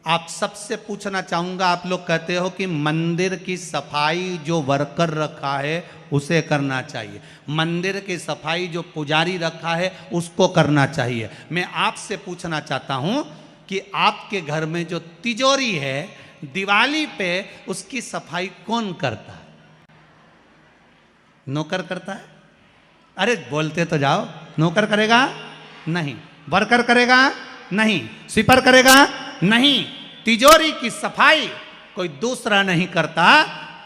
आप सबसे पूछना चाहूंगा, आप लोग कहते हो कि मंदिर की सफाई जो वर्कर रखा है उसे करना चाहिए, मंदिर की सफाई जो पुजारी रखा है उसको करना चाहिए। मैं आपसे पूछना चाहता हूं कि आपके घर में जो तिजोरी है दिवाली पे उसकी सफाई कौन करता है? नौकर करता है? अरे बोलते तो जाओ। नौकर करेगा? नहीं। वर्कर करेगा? नहीं। स्वीपर करेगा? नहीं। तिजोरी की सफाई कोई दूसरा नहीं करता,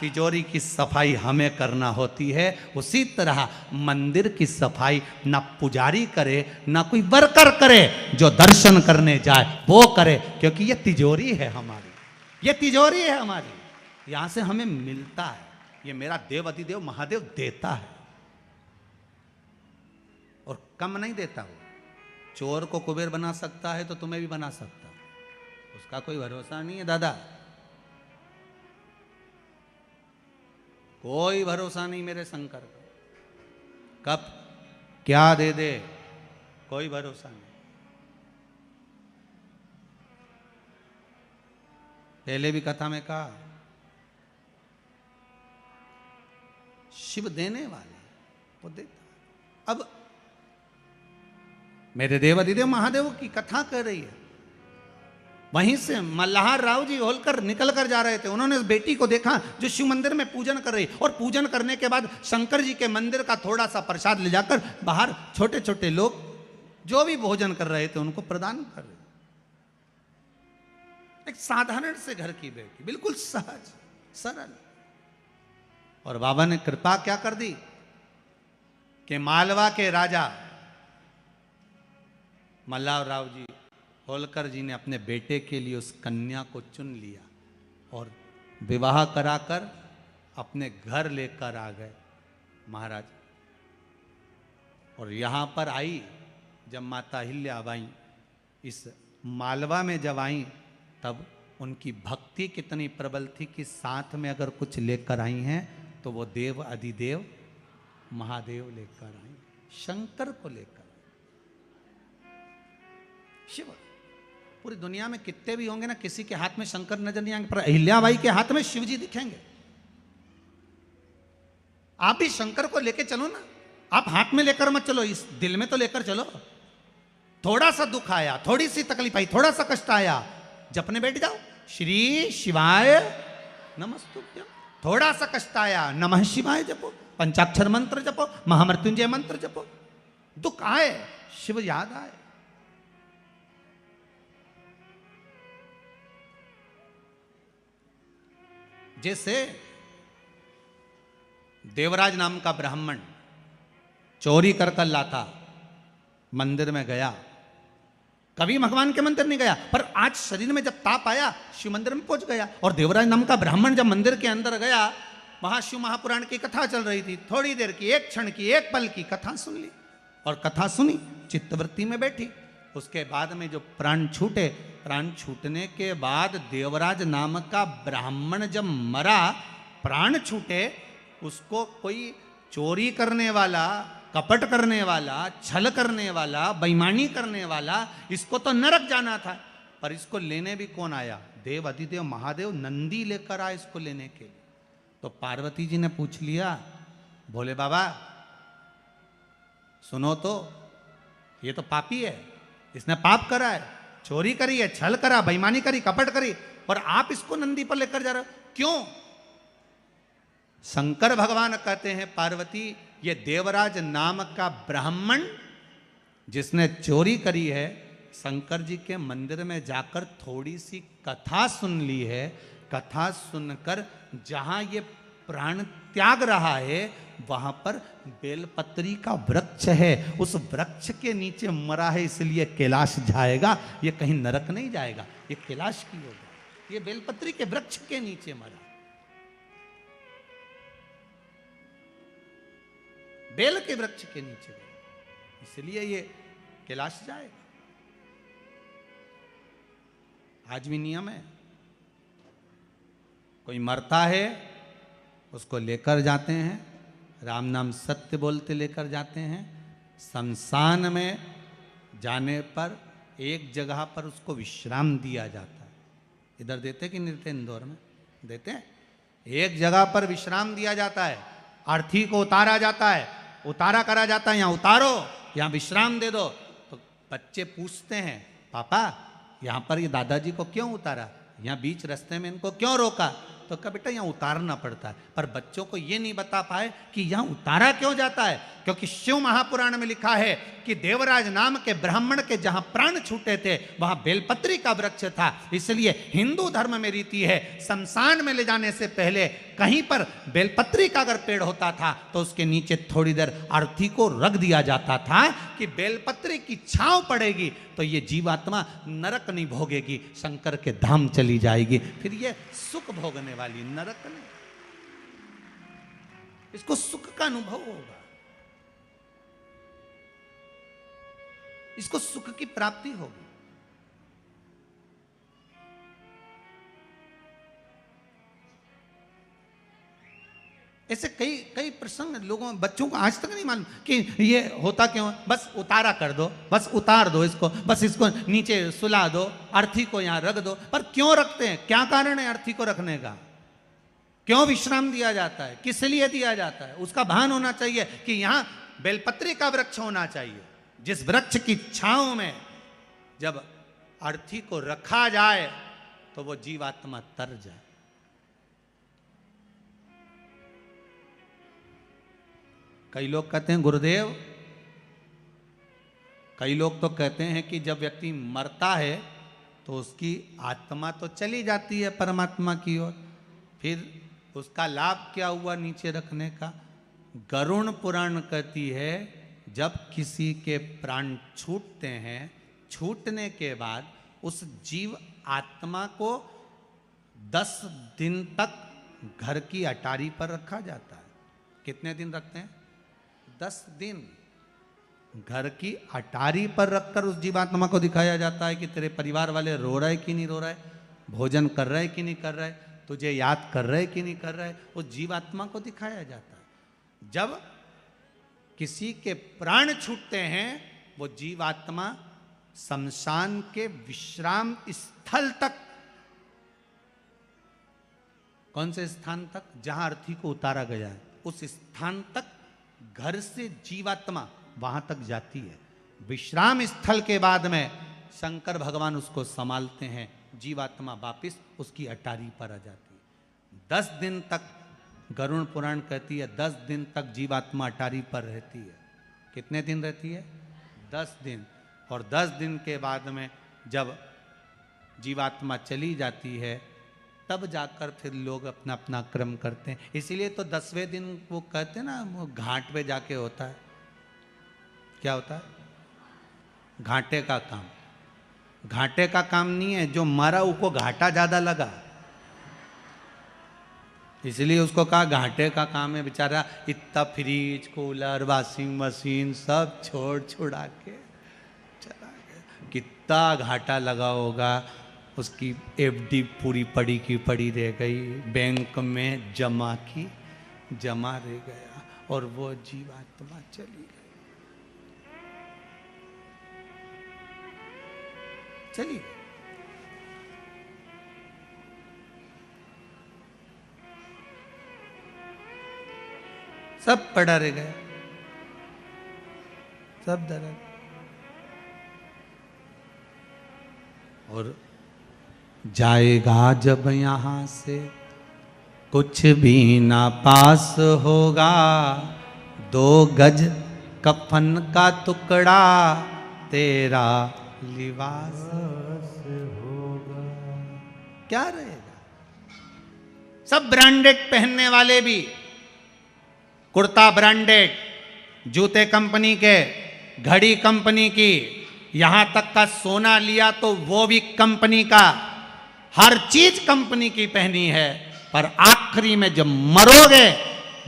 तिजोरी की सफाई हमें करना होती है। उसी तरह मंदिर की सफाई ना पुजारी करे ना कोई वर्कर करे, जो दर्शन करने जाए वो करे, क्योंकि ये तिजोरी है हमारी, ये तिजोरी है हमारी, यहां से हमें मिलता है, ये मेरा देव अधिदेव महादेव देता है और कम नहीं देता। वो चोर को कुबेर बना सकता है तो तुम्हें भी बना सकता, उसका कोई भरोसा नहीं है दादा, कोई भरोसा नहीं मेरे शंकर का, कब क्या दे दे कोई भरोसा नहीं। पहले भी कथा में कहा शिव देने वाले वो देता। अब मेरे देव अधिदेव महादेव की कथा कर रही है, वहीं से मल्हार राव जी होलकर निकल कर जा रहे थे, उन्होंने उस बेटी को देखा जो शिव मंदिर में पूजन कर रही, और पूजन करने के बाद शंकर जी के मंदिर का थोड़ा सा प्रसाद ले जाकर बाहर छोटे छोटे लोग जो भी भोजन कर रहे थे उनको प्रदान कर रहे। एक साधारण से घर की बेटी, बिल्कुल सहज सरल, और बाबा ने कृपा क्या कर दी कि मालवा के राजा मल्हार राव जी होलकर जी ने अपने बेटे के लिए उस कन्या को चुन लिया और विवाह कराकर अपने घर लेकर आ गए महाराज। और यहाँ पर आई जब माता अहिल्याबाई इस मालवा में जब आई, तब उनकी भक्ति कितनी प्रबल थी कि साथ में अगर कुछ लेकर आई हैं तो वो देव अधिदेव महादेव लेकर आई, शंकर को लेकर। शिव पूरी दुनिया में कितने भी होंगे ना, किसी के हाथ में शंकर नजर नहीं आएंगे, पर अहिल्याबाई के हाथ में शिव जी दिखेंगे। आप भी शंकर को लेकर चलो ना, आप हाथ में लेकर मत चलो, इस दिल में तो लेकर चलो। थोड़ा सा दुख आया, थोड़ी सी तकलीफ आई, थोड़ा सा कष्ट आया, जपने बैठ जाओ श्री शिवाय नमस्तुभ्यं। थोड़ा सा कष्ट आया, नमः शिवाय जपो, पंचाक्षर मंत्र जपो, महामृत्युंजय मंत्र जपो। दुख आए शिव याद आए। जैसे देवराज नाम का ब्राह्मण चोरी कर कर लाता, मंदिर में गया, कभी भगवान के मंदिर नहीं गया, पर आज शरीर में जब ताप आया शिव मंदिर में पहुंच गया। और देवराज नाम का ब्राह्मण जब मंदिर के अंदर गया, वहां शिव महापुराण की कथा चल रही थी, थोड़ी देर की, एक क्षण की, एक पल की कथा सुन ली, और कथा सुनी, चित्तवृत्ति में बैठी। उसके बाद में जो प्राण छूटे, प्राण छूटने के बाद देवराज नाम का ब्राह्मण जब मरा, प्राण छूटे, उसको कोई चोरी करने वाला, कपट करने वाला, छल करने वाला, बेईमानी करने वाला, इसको तो नरक जाना था, पर इसको लेने भी कौन आया? देव अधिदेव महादेव नंदी लेकर आए इसको लेने के लिए। तो पार्वती जी ने पूछ लिया, भोले बाबा सुनो तो, ये तो पापी है, इसने पाप करा है, चोरी करी है, छल करा, बेईमानी करी, कपट करी, और आप इसको नंदी पर लेकर जा रहे हो, क्यों? शंकर भगवान कहते हैं पार्वती, ये देवराज नाम का ब्राह्मण जिसने चोरी करी है, शंकर जी के मंदिर में जाकर थोड़ी सी कथा सुन ली है, कथा सुनकर जहां ये प्राण त्याग रहा है वहां पर बेलपत्री का वृक्ष है, उस वृक्ष के नीचे मरा है, इसलिए कैलाश जाएगा, ये कहीं नरक नहीं जाएगा, ये कैलाश की होगा, ये बेलपत्री के वृक्ष के नीचे मरा, बेल के वृक्ष के नीचे गया, इसलिए ये कैलाश जाएगा। आज भी नियम है, कोई मरता है उसको लेकर जाते हैं, राम नाम सत्य बोलते लेकर जाते हैं, शमशान में जाने पर एक जगह पर उसको विश्राम दिया जाता है। इधर देते कि नहीं देते? इंदौर में देते हैं। एक जगह पर विश्राम दिया जाता है, अर्थी को उतारा जाता है, उतारा करा जाता है, यहाँ उतारो, यहाँ विश्राम दे दो। तो बच्चे पूछते हैं, पापा यहाँ पर ये दादाजी को क्यों उतारा, यहाँ बीच रास्ते में इनको क्यों रोका? तो कहा बेटा यहाँ उतारना पड़ता है। पर बच्चों को ये नहीं बता पाए कि यहाँ उतारा क्यों जाता है, क्योंकि शिव महापुराण में लिखा है कि देवराज नाम के ब्राह्मण के जहां प्राण छूटे थे वहां बेलपत्री का वृक्ष था, इसलिए हिंदू धर्म में रीति है शमशान में ले जाने से पहले कहीं पर बेलपत्री का अगर पेड़ होता था तो उसके नीचे थोड़ी देर अर्थी को रख दिया जाता था कि बेलपत्री की छांव पड़ेगी तो ये जीवात्मा नरक नहीं भोगेगी, शंकर के धाम चली जाएगी, फिर ये सुख भोगने वाली, नरक नहीं, इसको सुख का अनुभव होगा, इसको सुख की प्राप्ति होगी। ऐसे कई कई प्रसंग लोगों बच्चों को आज तक नहीं मालूम कि ये होता क्यों। बस उतारा कर दो, बस उतार दो इसको, बस इसको नीचे सुला दो, अर्थी को यहां रख दो। पर क्यों रखते हैं, क्या कारण है अर्थी को रखने का, क्यों विश्राम दिया जाता है, किस लिए दिया जाता है, उसका भान होना चाहिए कि यहां बेलपत्री का वृक्ष होना चाहिए, जिस वृक्ष की छांव में जब अर्थी को रखा जाए तो वो जीवात्मा तर जाए। कई लोग कहते हैं गुरुदेव, कई लोग तो कहते हैं कि जब व्यक्ति मरता है तो उसकी आत्मा तो चली जाती है परमात्मा की ओर, फिर उसका लाभ क्या हुआ नीचे रखने का। गरुड़ पुराण कहती है जब किसी के प्राण छूटते हैं, छूटने के बाद उस जीव आत्मा को 10 दिन तक घर की अटारी पर रखा जाता है। कितने दिन रखते हैं? 10 दिन घर की अटारी पर रखकर उस जीवात्मा को दिखाया जाता है कि तेरे परिवार वाले रो रहे कि नहीं रो रहे, भोजन कर रहे कि नहीं कर रहे, तुझे याद कर रहे कि नहीं कर रहे, उस जीवात्मा को दिखाया जाता है। जब किसी के प्राण छूटते हैं वो जीवात्मा शमशान के विश्राम स्थल तक, कौन से स्थान तक, जहां अर्थी को उतारा गया है उस स्थान तक घर से जीवात्मा वहां तक जाती है। विश्राम स्थल के बाद में शंकर भगवान उसको संभालते हैं, जीवात्मा वापिस उसकी अटारी पर आ जाती है। 10 दिन तक गरुड़ पुराण कहती है 10 दिन तक जीवात्मा अटारी पर रहती है। कितने दिन रहती है? 10 दिन। और 10 दिन के बाद में जब जीवात्मा चली जाती है तब जाकर फिर लोग अपना अपना क्रम करते हैं। इसीलिए तो 10वें दिन वो कहते हैं ना, वो घाट पे जाके होता है। क्या होता है? घाटे का काम। घाटे का काम नहीं है, जो मरा उसको घाटा ज्यादा लगा, इसलिए उसको कहा घाटे का काम है। बेचारा इतना फ्रिज, कूलर, वॉशिंग मशीन सब छोड़ छुड़ा के चला गया, कितना घाटा लगा होगा। उसकी एफडी पूरी पड़ी की पड़ी रह गई, बैंक में जमा की जमा रह गया, और वो जीवात्मा चली गई, चली गई। सब पड़ा रह गया, सब दर्द। और जाएगा जब यहाँ से कुछ भी ना पास होगा, 2 गज कफन का टुकड़ा तेरा लिबास क्या रहेगा? सब ब्रांडेड पहनने वाले भी, कुर्ता ब्रांडेड, जूते कंपनी के, घड़ी कंपनी की, यहां तक का सोना लिया तो वो भी कंपनी का, हर चीज कंपनी की पहनी है। पर आखिरी में जब मरोगे,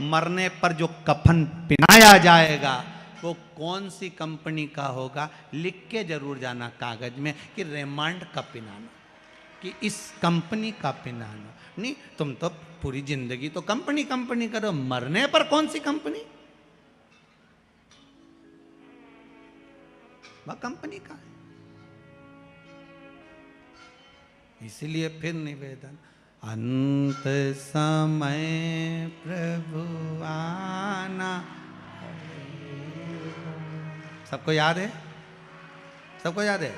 मरने पर जो कफन पहनाया जाएगा वो कौन सी कंपनी का होगा, लिख के जरूर जाना कागज में कि रेमांड का पहनाना, कि इस कंपनी का पहनाना। नहीं, तुम तो पूरी जिंदगी तो कंपनी कंपनी करो, मरने पर कौन सी कंपनी? वह कंपनी का है। इसीलिए फिर निवेदन, अंत समय प्रभु आना। सबको याद है? सबको याद है?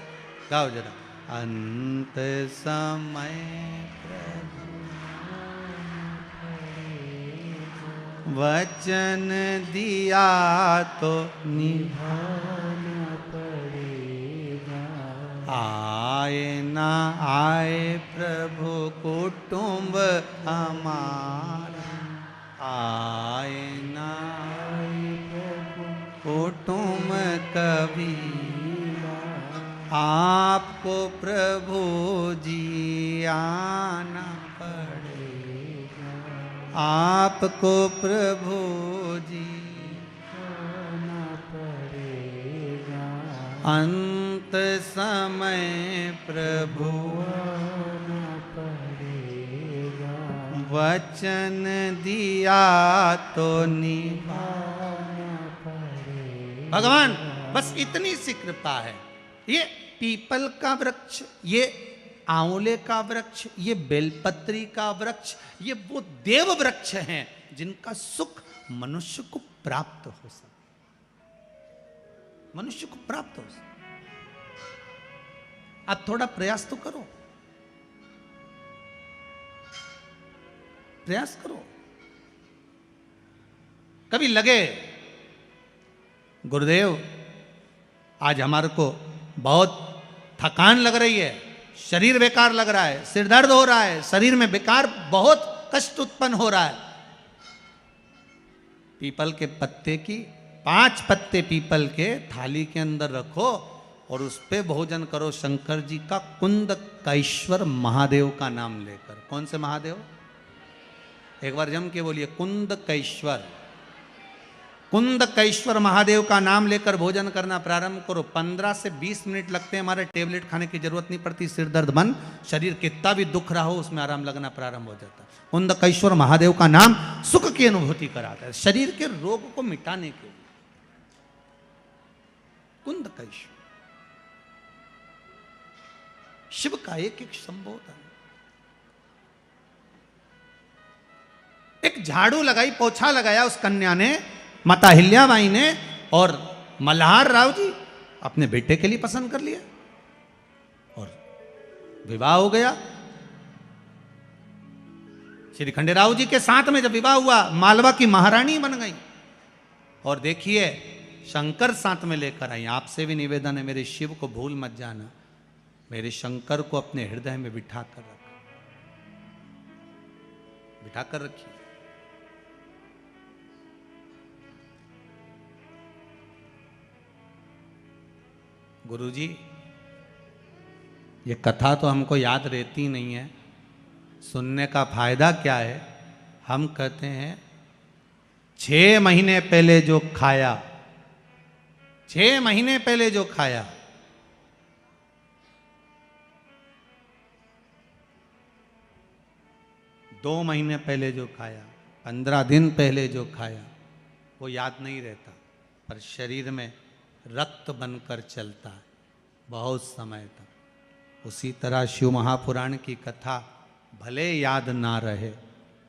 गाओ जरा। अंत समय प्रभु वचन दिया तो निभाना पड़ेगा। आए ना आए प्रभु कुटुंब हमारा, आए ना आए प्रभु कुटुंब कभी, आपको प्रभु जी आना पड़ेगा, आपको प्रभु जी आना पड़ेगा। अंत समय प्रभु आना पड़ेगा, वचन दिया तो निभाना पड़ेगा। भगवान बस इतनी सी कृपा है। ये पीपल का वृक्ष, ये आंवले का वृक्ष, ये बेलपत्री का वृक्ष, ये वो देव वृक्ष हैं जिनका सुख मनुष्य को प्राप्त हो सके, मनुष्य को प्राप्त हो सके। आप थोड़ा प्रयास तो करो, प्रयास करो। कभी लगे गुरुदेव आज हमारे को बहुत थकान लग रही है, शरीर बेकार लग रहा है, सिर दर्द हो रहा है, शरीर में बेकार बहुत कष्ट उत्पन्न हो रहा है। पीपल के पत्ते की 5 पत्ते पीपल के थाली के अंदर रखो और उस पे भोजन करो शंकर जी का कुंदकेश्वर महादेव का नाम लेकर। कौन से महादेव? एक बार जम के बोलिए, कुंदकेश्वर। कुंदकेश्वर महादेव का नाम लेकर भोजन करना प्रारंभ करो। 15 से 20 मिनट लगते हैं, हमारे टेबलेट खाने की जरूरत नहीं पड़ती। सिर दर्द बंद, शरीर कितना भी दुख रहा हो उसमें आराम लगना प्रारंभ हो जाता है। कुंदकेश्वर महादेव का नाम सुख की अनुभूति कराता है, शरीर के रोग को मिटाने के लिए। कुंदकेश्वर शिव का एक एक संबोधन। एक झाड़ू लगाई, पोछा लगाया उस कन्या ने, माता हिल्याबाई ने, और मल्हार राव जी अपने बेटे के लिए पसंद कर लिया और विवाह हो गया। श्री खंडेराव जी के साथ में जब विवाह हुआ, मालवा की महारानी बन गई। और देखिए शंकर साथ में लेकर आई। आपसे भी निवेदन है, मेरे शिव को भूल मत जाना, मेरे शंकर को अपने हृदय में बिठा कर रखो, बिठा कर रखिए। गुरुजी ये कथा तो हमको याद रहती नहीं है, सुनने का फायदा क्या है? हम कहते हैं 6 महीने पहले जो खाया, 6 महीने पहले जो खाया, दो महीने पहले जो खाया, 15 दिन पहले जो खाया, वो याद नहीं रहता, पर शरीर में रक्त बनकर चलता है बहुत समय तक। उसी तरह शिव महापुराण की कथा भले याद ना रहे,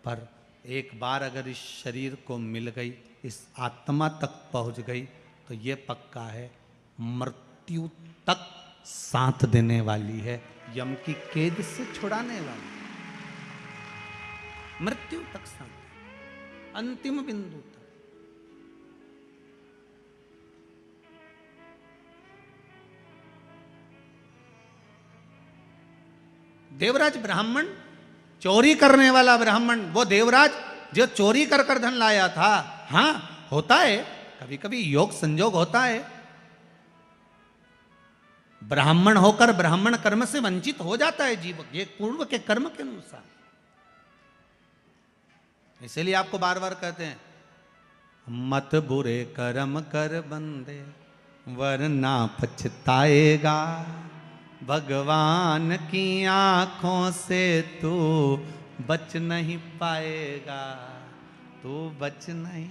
पर एक बार अगर इस शरीर को मिल गई, इस आत्मा तक पहुंच गई, तो ये पक्का है मृत्यु तक साथ देने वाली है, यम की कैद से छुड़ाने वाली, मृत्यु तक साथ, अंतिम बिंदु तक। देवराज ब्राह्मण, चोरी करने वाला ब्राह्मण, वो देवराज जो चोरी कर कर धन लाया था। हाँ, होता है कभी कभी योग संजोग होता है, ब्राह्मण होकर ब्राह्मण कर्म से वंचित हो जाता है जीव, ये पूर्व के कर्म के अनुसार। इसलिए आपको बार बार कहते हैं, मत बुरे कर्म कर बंदे वरना पछताएगा, भगवान की आंखों से तू बच नहीं पाएगा, तू बच नहीं।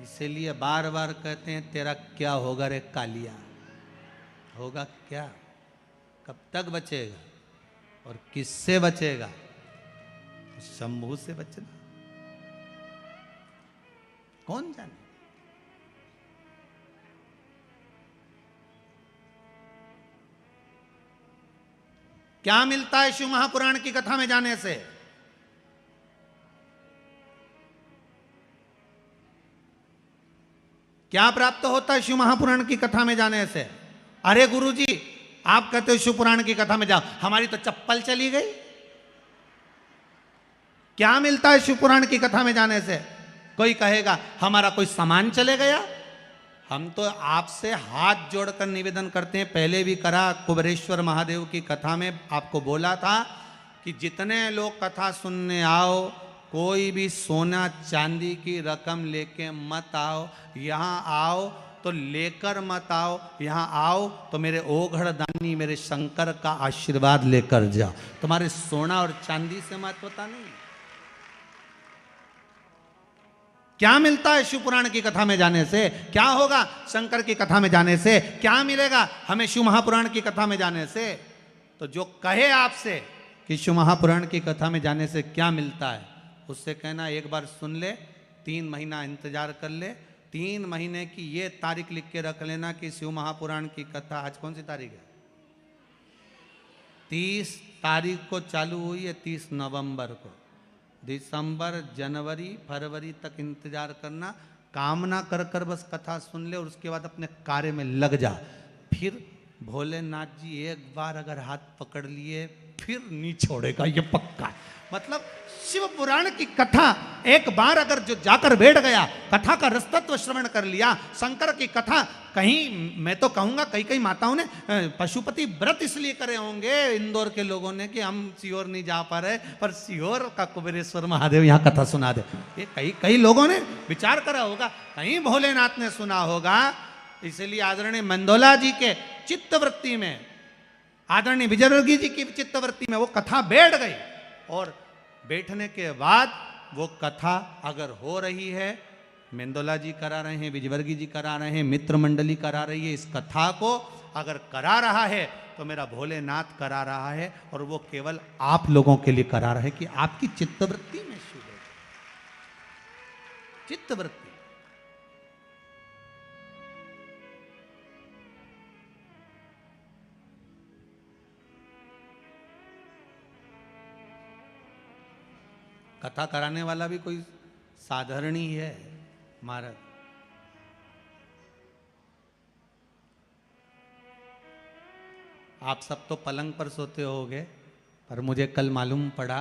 इसीलिए बार बार कहते हैं, तेरा क्या होगा रे कालिया, होगा क्या, कब तक बचेगा और किससे बचेगा? शंभू से बचना, कौन जाने। क्या मिलता है शिव महापुराण की कथा में जाने से? क्या प्राप्त होता है शिव महापुराण की कथा में जाने से? अरे गुरुजी, आप कहते हो शिव पुराण की कथा में जाओ, हमारी तो चप्पल चली गई। क्या मिलता है शिव पुराण की कथा में जाने से? कोई कहेगा हमारा कोई सामान चले गया। हम तो आपसे हाथ जोड़कर निवेदन करते हैं, पहले भी करा, कुबेरेश्वर महादेव की कथा में आपको बोला था कि जितने लोग कथा सुनने आओ, कोई भी सोना चांदी की रकम लेके मत आओ। यहाँ आओ तो लेकर मत आओ, यहाँ आओ तो मेरे ओघड़ दानी मेरे शंकर का आशीर्वाद लेकर जाओ। तुम्हारे सोना और चांदी से महत्वता नहीं। क्या मिलता है शिव पुराण की कथा में जाने से? क्या होगा शंकर की कथा में जाने से? क्या मिलेगा हमें शिव महापुराण की कथा में जाने से? तो जो कहे आपसे कि शिव महापुराण की कथा में जाने से क्या मिलता है, उससे कहना एक बार सुन ले, 3 महीना इंतजार कर ले, 3 महीने की ये तारीख लिख के रख लेना कि शिव महापुराण की कथा, आज कौन सी तारीख है? 30 तारीख को चालू हुई है, 30 नवंबर को। दिसंबर, जनवरी, फरवरी तक इंतजार करना, कामना कर कर बस कथा सुन ले और उसके बाद अपने कार्य में लग जा। फिर भोलेनाथ जी एक बार अगर हाथ पकड़ लिए फिर नहीं छोड़ेगा, ये पक्का। मतलब शिव पुराण की कथा एक बार अगर जो जाकर बैठ गया, कथा का रसतत्व श्रवण कर लिया, शंकर की कथा, कहीं मैं तो कहूंगा कई कई माताओं ने पशुपति व्रत इसलिए करे होंगे इंदौर के लोगों ने कि हम सीहोर नहीं जा पा रहे, पर सीहोर का कुबेरेश्वर महादेव यहाँ कथा सुना दे। ये कई कई लोगों ने विचार करा होगा, कहीं भोलेनाथ ने सुना होगा। इसलिए आदरणीय मंदोला जी के चित्तवृत्ति में, आदरणीय विजयवर्गीय जी की चित्तवृत्ति में वो कथा बैठ गई, और बैठने के बाद वो कथा अगर हो रही है, मेंदोला जी करा रहे हैं, विजयवर्गीय जी करा रहे हैं, मित्र मंडली करा रही है, इस कथा को अगर करा रहा है तो मेरा भोलेनाथ करा रहा है, और वो केवल आप लोगों के लिए करा रहा है कि आपकी चित्तवृत्ति में शिव है। चित्तवृत्ति कथा कराने वाला भी कोई साधारण ही है महाराज। आप सब तो पलंग पर सोते होगे, पर मुझे कल मालूम पड़ा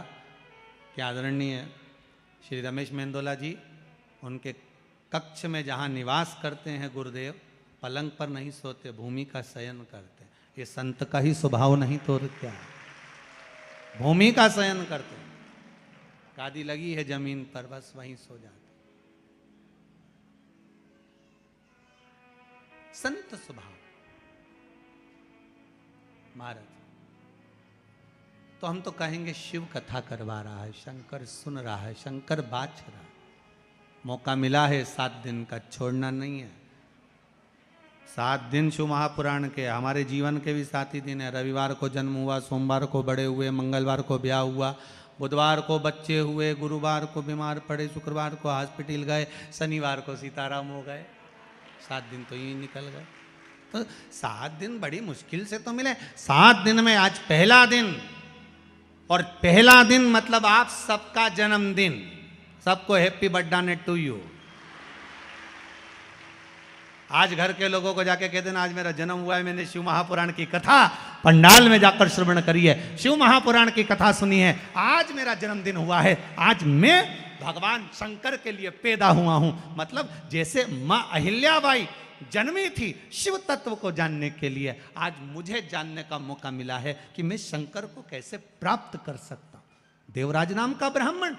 कि आदरणीय श्री रमेश मेंदोला जी, उनके कक्ष में जहाँ निवास करते हैं गुरुदेव, पलंग पर नहीं सोते, भूमि का शयन करते। ये संत का ही स्वभाव नहीं तो क्या, भूमि का शयन करते। गादी लगी है जमीन पर, बस वहीं सो जाते। संत स्वभाव महाराज। तो हम तो कहेंगे शिव कथा करवा रहा है, शंकर सुन रहा है, शंकर बाच रहा है। मौका मिला है 7 दिन का, छोड़ना नहीं है। 7 दिन शिव महापुराण के हमारे जीवन के भी 7 ही दिन है। रविवार को जन्म हुआ, सोमवार को बड़े हुए, मंगलवार को ब्याह हुआ, बुधवार को बच्चे हुए, गुरुवार को बीमार पड़े, शुक्रवार को हॉस्पिटल गए, शनिवार को सीताराम हो गए। 7 दिन तो यूं निकल गए। तो 7 दिन बड़ी मुश्किल से तो मिले। 7 दिन में आज पहला दिन, और पहला दिन मतलब आप सबका जन्मदिन। सबको हैप्पी बर्थडे टू यू। आज घर के लोगों को जाके कह देना आज मेरा जन्म हुआ है, मैंने शिव महापुराण की कथा पंडाल में जाकर श्रवण करिए, शिव महापुराण की कथा सुनिए। आज मेरा जन्मदिन हुआ है, आज मैं भगवान शंकर के लिए पैदा हुआ हूं। मतलब जैसे मां अहिल्याबाई जन्मी थी शिव तत्व को जानने के लिए, आज मुझे जानने का मौका मिला है कि मैं शंकर को कैसे प्राप्त कर सकता हूं। देवराज नाम का ब्राह्मण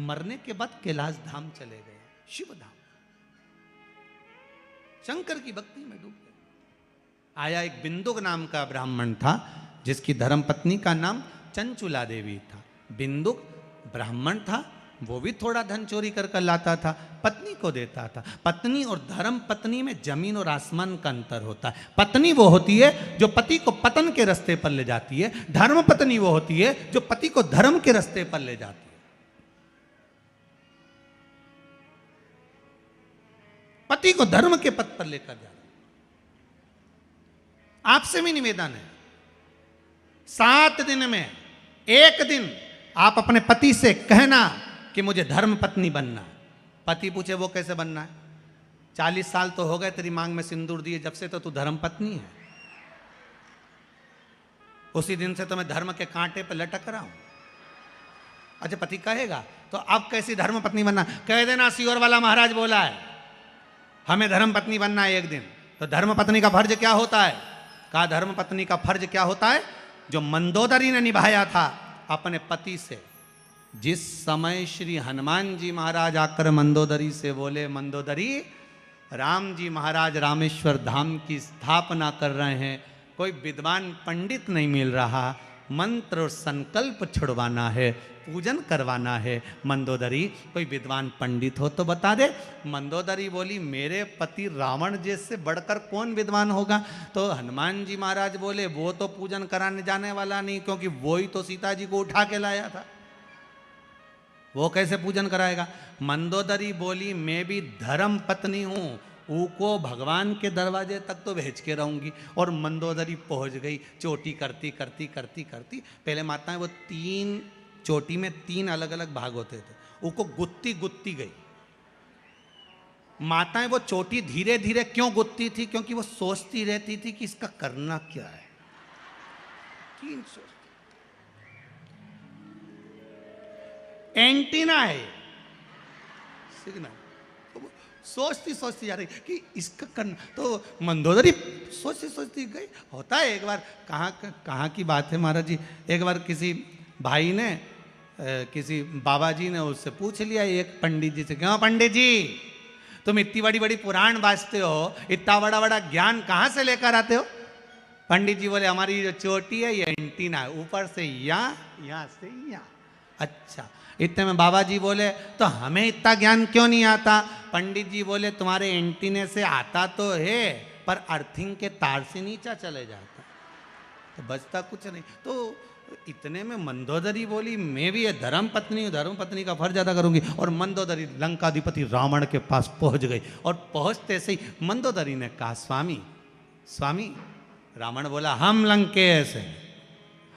मरने के बाद कैलाश धाम चले गए, शिव धाम, शंकर की भक्ति में डूब गए। आया एक बिंदुक नाम का ब्राह्मण था जिसकी धर्मपत्नी का नाम चंचुला देवी था। बिंदुक ब्राह्मण था, वो भी थोड़ा धन चोरी कर कर लाता था, पत्नी को देता था। पत्नी और धर्म पत्नी में जमीन और आसमान का अंतर होता है। पत्नी वो होती है जो पति को पतन के रास्ते पर ले जाती है, धर्म पत्नी वो होती है जो पति को धर्म के रास्ते पर ले जाती है। पति को धर्म के पथ पर लेकर जा रहे। आपसे भी निवेदन है, 7 दिन में 1 दिन आप अपने पति से कहना कि मुझे धर्म पत्नी बनना है। पति पूछे वो कैसे बनना है? 40 साल तो हो गए तेरी मांग में सिंदूर दिए जब से, तो तू धर्म पत्नी है। उसी दिन से तो मैं धर्म के कांटे पर लटक रहा हूं। अच्छा, पति कहेगा तो अब कैसी धर्म पत्नी बनना? कह देना सीहोर वाला महाराज बोला है हमें धर्म पत्नी बनना है 1 दिन। तो धर्म पत्नी का फर्ज क्या होता है? कहा धर्म पत्नी का फर्ज क्या होता है? जो मंदोदरी ने निभाया था अपने पति से। जिस समय श्री हनुमान जी महाराज आकर मंदोदरी से बोले, मंदोदरी राम जी महाराज रामेश्वर धाम की स्थापना कर रहे हैं, कोई विद्वान पंडित नहीं मिल रहा, मंत्र और संकल्प छुड़वाना है, पूजन करवाना है। मंदोदरी कोई विद्वान पंडित हो तो बता दे। मंदोदरी बोली मेरे पति रावण जैसे बढ़कर कौन विद्वान होगा? तो हनुमान जी महाराज बोले वो तो पूजन कराने जाने वाला नहीं, क्योंकि वो ही तो सीता जी को उठा के लाया था, वो कैसे पूजन कराएगा? मंदोदरी बोली मैं भी धर्म पत्नी हूं, को भगवान के दरवाजे तक तो भेज के रहूंगी। और मंदोदरी पहुंच गई। चोटी करती करती करती करती, पहले माताएं वो 3 चोटी में 3 अलग अलग भाग होते थे, उसको गुत्ती गुत्ती गई। माताएं वो चोटी धीरे धीरे क्यों गुत्ती थी? क्योंकि वो सोचती रहती थी कि इसका करना क्या है। 3 सोचती, एंटीना है सिग्नल, सोचती सोचती जा रही कि इसका करना। तो मंदोदरी सोचती सोचती गई। होता है एक बार, कहाँ की बात है महाराज जी, एक बार किसी भाई ने किसी बाबा जी ने उससे पूछ लिया एक पंडित जी से, क्यों पंडित जी तुम इतनी बड़ी बड़ी पुराण बाजते हो, इतना बड़ा बड़ा ज्ञान कहाँ से लेकर आते हो? पंडित जी बोले हमारी जो चोटी है ये एंटीना है, ऊपर से यहाँ से यहाँ। अच्छा, इतने में बाबा जी बोले तो हमें इतना ज्ञान क्यों नहीं आता? पंडित जी बोले तुम्हारे एंटीने से आता तो है, पर अर्थिंग के तार से नीचा चले जाता, तो बचता कुछ नहीं। तो इतने में मंदोदरी बोली मैं भी ये धर्म पत्नी हूँ, धर्म पत्नी का फर्ज अदा करूंगी। और मंदोदरी लंकाधिपति रावण के पास पहुंच गई। और पहुंचते से ही मंदोदरी ने कहा स्वामी स्वामी। रावण बोला हम लंकेश हैं।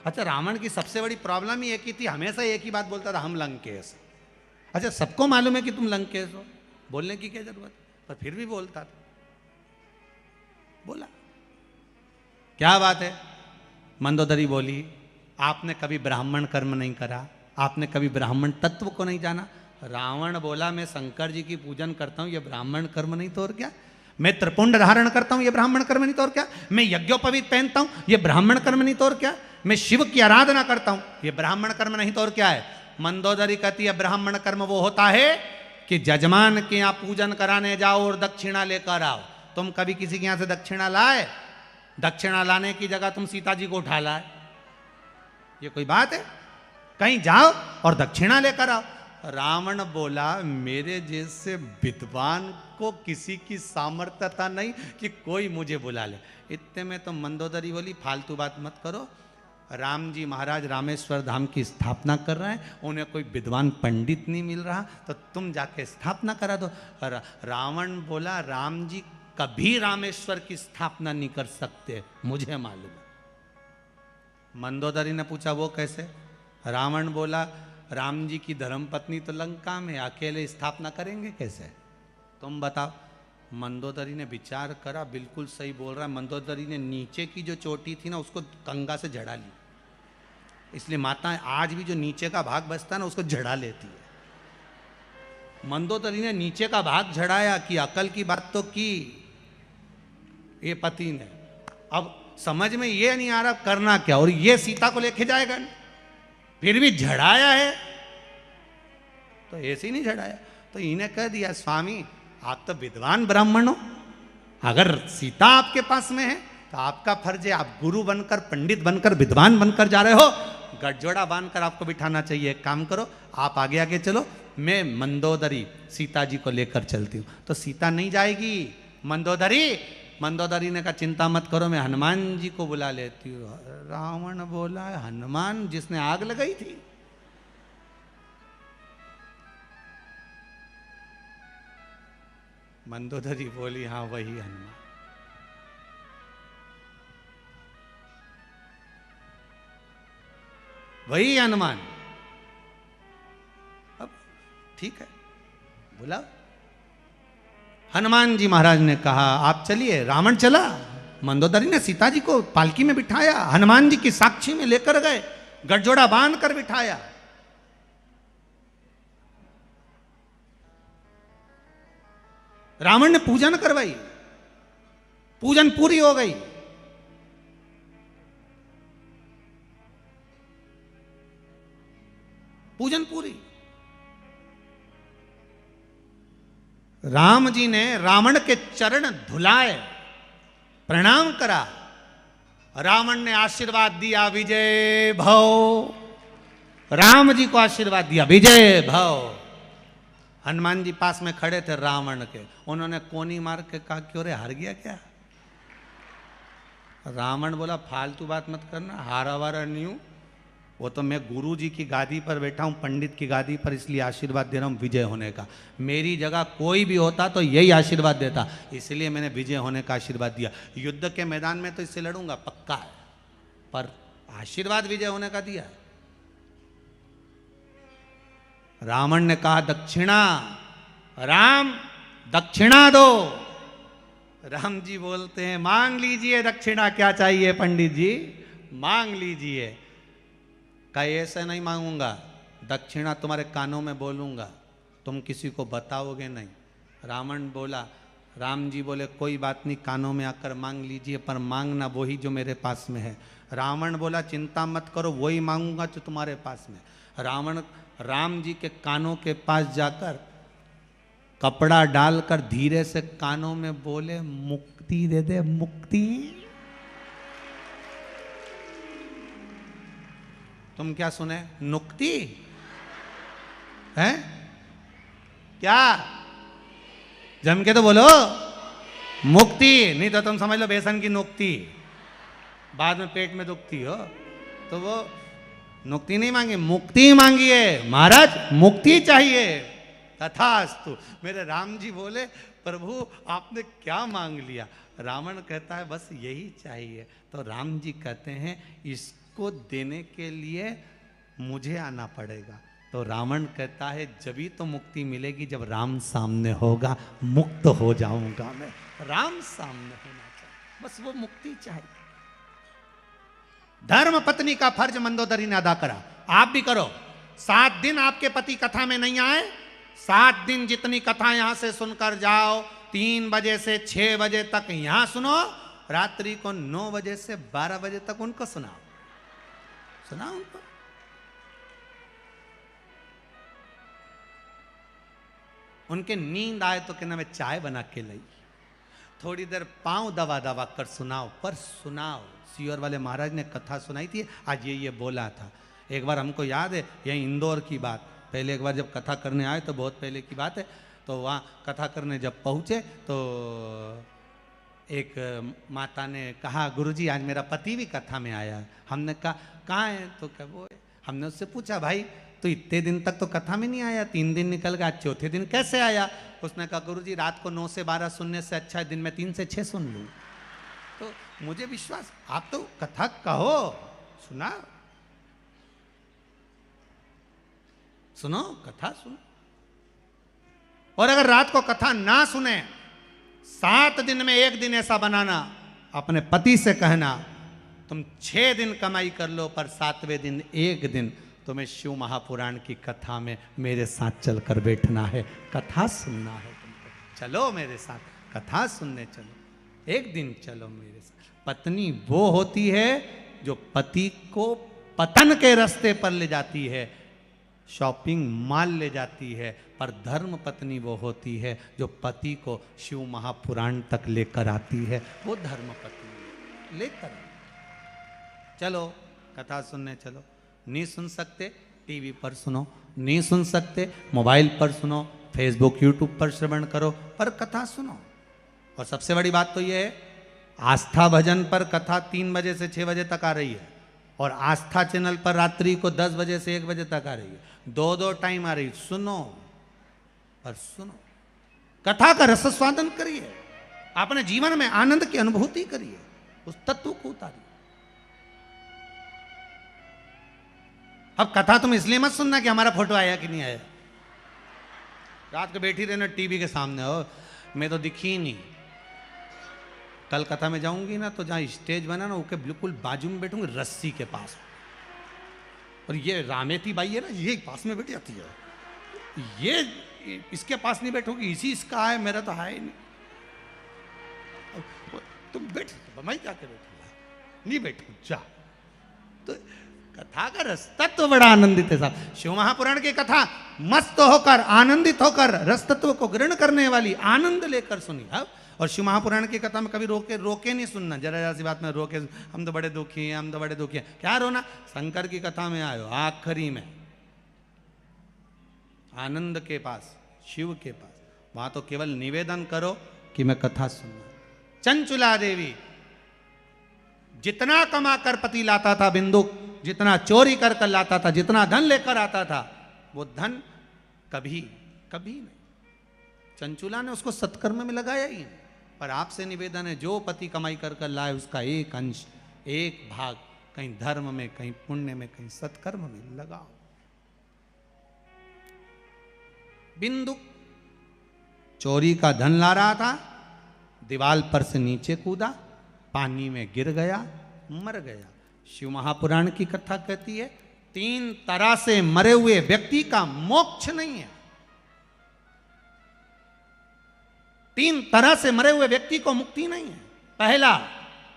अच्छा, रावण की सबसे बड़ी प्रॉब्लम ही एक ही थी, हमेशा एक ही बात बोलता था हम लंकेश। अच्छा, सबको मालूम है कि तुम लंकेश हो, बोलने की क्या जरूरत, पर फिर भी बोलता था। बोला क्या बात है? मंदोदरी बोली आपने कभी ब्राह्मण कर्म नहीं करा, आपने कभी ब्राह्मण तत्व को नहीं जाना। रावण बोला मैं शंकर जी की पूजन करता हूं, ये ब्राह्मण कर्म नहीं तो और क्या? मैं त्रिपुंड धारण करता हूं, ये ब्राह्मण कर्म नहीं तो और क्या? मैं यज्ञोपवीत पहनता हूं, ये ब्राह्मण कर्म नहीं तो और क्या? मैं शिव की आराधना करता हूं, ये ब्राह्मण कर्म नहीं तो और क्या है? मंदोदरी कहती है ब्राह्मण कर्म वो होता है कि जजमान के यहाँ पूजन कराने जाओ और दक्षिणा लेकर आओ। तुम कभी किसी के यहाँ से दक्षिणा लाए? दक्षिणा लाने की जगह तुम सीता जी को उठा लाए, ये कोई बात है? कहीं जाओ और दक्षिणा लेकर आओ। रावण बोला मेरे जैसे विद्वान को किसी की सामर्थ्यता नहीं कि कोई मुझे बुला ले। इतने में तो मंदोदरी बोली फालतू बात मत करो, राम जी महाराज रामेश्वर धाम की स्थापना कर रहे हैं, उन्हें कोई विद्वान पंडित नहीं मिल रहा, तो तुम जाके स्थापना करा दो। रावण बोला राम जी कभी रामेश्वर की स्थापना नहीं कर सकते, मुझे मालूम है। मंदोदरी ने पूछा वो कैसे? रावण बोला राम जी की धर्मपत्नी तो लंका में, अकेले स्थापना करेंगे कैसे? तुम बताओ। मंदोदरी ने विचार करा, बिल्कुल सही बोल रहा है। मंदोदरी ने नीचे की जो चोटी थी ना उसको कंगा से झड़ा ली। इसलिए माताएं आज भी जो नीचे का भाग बचता है ना उसको झड़ा लेती है। मंदोदरी ने नीचे का भाग झड़ाया कि अकल की बात तो की ये पति ने, अब समझ में ये नहीं आ रहा करना क्या, और ये सीता को लेके जाएगा नहीं, फिर भी झड़ाया है तो ऐसे ही नहीं झड़ाया। तो इन्हें कह दिया स्वामी आप तो विद्वान ब्राह्मण हो, अगर सीता आपके पास में है तो आपका फर्ज है, आप गुरु बनकर पंडित बनकर विद्वान बनकर जा रहे हो, गठजोड़ा बांधकर आपको बिठाना चाहिए। एक काम करो आप आगे आगे चलो, मैं मंदोदरी सीता जी को लेकर चलती हूँ। तो सीता नहीं जाएगी, मंदोदरी ने कहा चिंता मत करो मैं हनुमान जी को बुला लेती हूँ। रावण बोला हनुमान जिसने आग लगाई थी? मंदोदरी बोली हाँ वही हनुमान। वही हनुमान। अब ठीक है बुलाओ। हनुमान जी महाराज ने कहा आप चलिए। रावण चला, मंदोदरी ने सीता जी को पालकी में बिठाया, हनुमान जी की साक्षी में लेकर गए, गठजोड़ा बांध कर बिठाया। रावण ने पूजन करवाई, पूजन पूरी हो गई। पूजन पूरी। राम जी ने रावण के चरण धुलाए, प्रणाम करा। रावण ने आशीर्वाद दिया विजय भव। राम जी को आशीर्वाद दिया विजय भव। हनुमान जी पास में खड़े थे रावण के, उन्होंने कोनी मार के कहा क्यों रे हार गया क्या? रावण बोला फालतू बात मत करना, हारा वारा नहीं हूं, वो तो मैं गुरु जी की गादी पर बैठा हूं, पंडित की गादी पर, इसलिए आशीर्वाद दे रहा हूं विजय होने का। मेरी जगह कोई भी होता तो यही आशीर्वाद देता, इसलिए मैंने विजय होने का आशीर्वाद दिया। युद्ध के मैदान में तो इससे लड़ूंगा पक्का है, पर आशीर्वाद विजय होने का दिया है। रावण ने कहा दक्षिणा, राम दक्षिणा दो। राम जी बोलते हैं मांग लीजिए दक्षिणा, क्या चाहिए पंडित जी मांग लीजिए। कहा ऐसे नहीं मांगूंगा, दक्षिणा तुम्हारे कानों में बोलूंगा, तुम किसी को बताओगे नहीं। रावण बोला, राम जी बोले कोई बात नहीं, कानों में आकर मांग लीजिए, पर मांगना वही जो मेरे पास में है। रावण बोला चिंता मत करो, वही मांगूंगा जो तुम्हारे पास में। रावण राम जी के कानों के पास जाकर कपड़ा डालकर धीरे से कानों में बोले मुक्ति दे दे, मुक्ति। तुम क्या सुने? नुक्ति है क्या? जम के तो बोलो मुक्ति, नहीं तो तुम समझ लो बेसन की नुक्ति, बाद में पेट में दुखती हो। तो वो मुक्ति नहीं मांगी, मुक्ति मांगी है। महाराज मुक्ति चाहिए। तथास्तु। मेरे राम जी बोले प्रभु आपने क्या मांग लिया? रावण कहता है बस यही चाहिए। तो राम जी कहते हैं इसको देने के लिए मुझे आना पड़ेगा। तो रावण कहता है जभी तो मुक्ति मिलेगी जब राम सामने होगा, मुक्त हो जाऊंगा मैं। राम सामने होना चाहिए, बस वो मुक्ति चाहिए। धर्म पत्नी का फर्ज मंदोदरी ने अदा करा, आप भी करो। 7 दिन आपके पति कथा में नहीं आए, 7 दिन जितनी कथा यहां से सुनकर जाओ, 3 बजे से 6 बजे तक यहां सुनो, रात्रि को 9 बजे से 12 बजे तक उनको सुनाओ, सुनाओ उनको। उनके नींद आए तो कहना मैं चाय बना के लाई, थोड़ी देर पांव दबा दबा कर सुनाओ, पर सुनाओ। सीहोर वाले महाराज ने कथा सुनाई थी, आज ये बोला था। एक बार हमको याद है, यही इंदौर की बात, पहले एक बार जब कथा करने आए तो बहुत पहले की बात है, तो वहाँ कथा करने जब पहुँचे तो एक माता ने कहा गुरुजी आज मेरा पति भी कथा में आया है। हमने कहा कहाँ है? तो क्या वो है। हमने उससे पूछा भाई तो इतने दिन तक तो कथा में नहीं आया, 3 दिन निकल गया, आज 4थे दिन कैसे आया? उसने कहा गुरुजी रात को 9 से 12 सुनने से अच्छा है दिन में 3 से 6 सुन लूँ। तो मुझे विश्वास, आप तो कथा कहो, सुना, सुनो, कथा सुनो। और अगर रात को कथा ना सुने 7 दिन में 1 दिन ऐसा बनाना, अपने पति से कहना तुम 6 दिन कमाई कर लो पर 7वें दिन 1 दिन तुम्हें शिव महापुराण की कथा में मेरे साथ चलकर बैठना है, कथा सुनना है तुमको। चलो मेरे साथ कथा सुनने चलो, 1 दिन चलो मेरे साथ। पत्नी वो होती है जो पति को पतन के रास्ते पर ले जाती है, शॉपिंग मॉल ले जाती है, पर धर्म पत्नी वो होती है जो पति को शिव महापुराण तक लेकर आती है। वो धर्म पत्नी लेकर चलो कथा सुनने चलो। नहीं सुन सकते टीवी पर सुनो, नहीं सुन सकते मोबाइल पर सुनो, फेसबुक यूट्यूब पर श्रवण करो, पर कथा सुनो। और सबसे बड़ी बात तो ये है, आस्था भजन पर कथा 3 बजे से 6 बजे तक आ रही है, और आस्था चैनल पर रात्रि को 10 बजे से 1 बजे तक आ रही है। 2 टाइम आ रही, सुनो पर सुनो, कथा का रस स्वादन करिए, अपने जीवन में आनंद की अनुभूति करिए, उस तत्व को उतारिए। अब कथा तुम इसलिए मत सुनना कि हमारा फोटो आया कि नहीं आया। रात को बैठी रहना टीवी के सामने, हो मैं तो दिखी ही नहीं। कल कथा में जाऊंगी ना तो जहां स्टेज बना ना उसके बिल्कुल बाजू में बैठूंगी, रस्सी के पास। और ये रामेती बाई है ना, ये पास में बैठ जाती है, ये इसके पास नहीं बैठोगी, इसी इसका है, मेरा तो है ही नहीं। तुम बैठ, मैं जाके बैठूंगा, नहीं बैठू जा। तो कथा का रस तत्व बड़ा आनंदित है साहब। शिव महापुराण की कथा मस्त होकर, आनंदित होकर, रस तत्व को ग्रहण करने वाली, आनंद लेकर सुनी। अब और शिव महापुराण की कथा में कभी रोके नहीं सुनना, जरा सी बात में रोके, हम तो बड़े दुखी हैं, हम तो बड़े दुखी हैं, क्या रोना। शंकर की कथा में आयो, आखिरी में आनंद के पास, शिव के पास, वहां तो केवल निवेदन करो कि मैं कथा सुनना। चंचुला देवी जितना कमा कर पति लाता था, बिंदु जितना चोरी कर कर लाता था, जितना धन लेकर आता था, वो धन कभी कभी नहीं, चंचुला ने उसको सत्कर्म में लगाया ही। पर आपसे निवेदन है, जो पति कमाई कर कर लाए उसका एक अंश, एक भाग कहीं धर्म में, कहीं पुण्य में, कहीं सत्कर्म में लगाओ। बिंदु चोरी का धन ला रहा था, दीवार पर से नीचे कूदा, पानी में गिर गया, मर गया। शिव महापुराण की कथा कहती है 3 तरह से मरे हुए व्यक्ति का मोक्ष नहीं है। 3 तरह से मरे हुए व्यक्ति को मुक्ति नहीं है। पहला,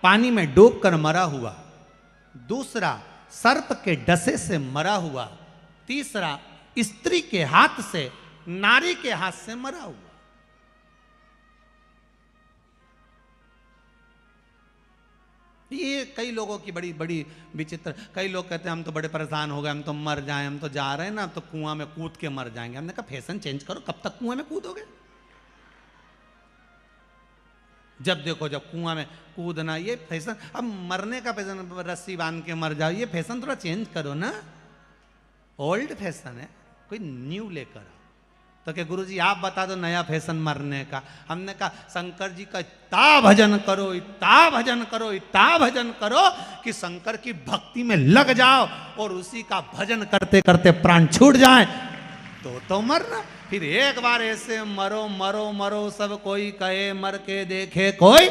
पानी में डूबकर मरा हुआ। दूसरा, सर्प के डसे से मरा हुआ। तीसरा, स्त्री के हाथ से, नारी के हाथ से मरा हुआ। ये कई लोगों की बड़ी बड़ी विचित्र, कई लोग कहते हैं हम तो बड़े परेशान हो गए, हम तो मर जाएं, हम तो जा रहे हैं ना, अब तो कुआं में कूद के मर जाएंगे। हमने कहा फैशन चेंज करो, कब तक कुआं में कूदोगे? जब देखो जब कुआं में कूदना, ये फैशन। अब मरने का फैशन, रस्सी बांध के मर जाओ, ये फैशन थोड़ा चेंज करो ना, ओल्ड फैशन है, कोई न्यू लेकर आओ। तो क्या गुरुजी आप बता दो नया फैशन मरने का। हमने कहा शंकर जी का इतना भजन करो, इतना भजन करो, इतना भजन करो कि शंकर की भक्ति में लग जाओ और उसी का भजन करते करते प्राण छूट जाए तो मरना। फिर एक बार ऐसे मरो मरो मरो, सब कोई कहे मर के देखे कोई,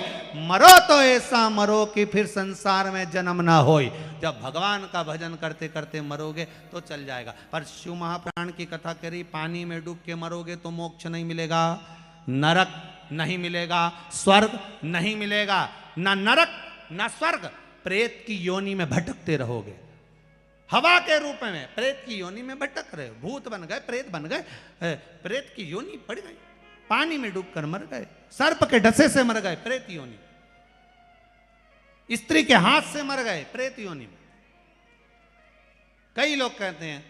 मरो तो ऐसा मरो कि फिर संसार में जन्म ना होई। जब भगवान का भजन करते करते मरोगे तो चल जाएगा। पर शिव महापुराण की कथा कह रही, पानी में डूब के मरोगे तो मोक्ष नहीं मिलेगा, नरक नहीं मिलेगा, स्वर्ग नहीं मिलेगा, ना नरक ना स्वर्ग, प्रेत की योनि में भटकते रहोगे। हवा के रूप में प्रेत की योनि में भटक रहे, भूत बन गए, प्रेत बन गए, प्रेत की योनि पड़ गई, पानी में डूबकर मर गए, सर्प के डसे से मर गए, प्रेत योनि, स्त्री के हाथ से मर गए, प्रेत योनि में। कई लोग कहते हैं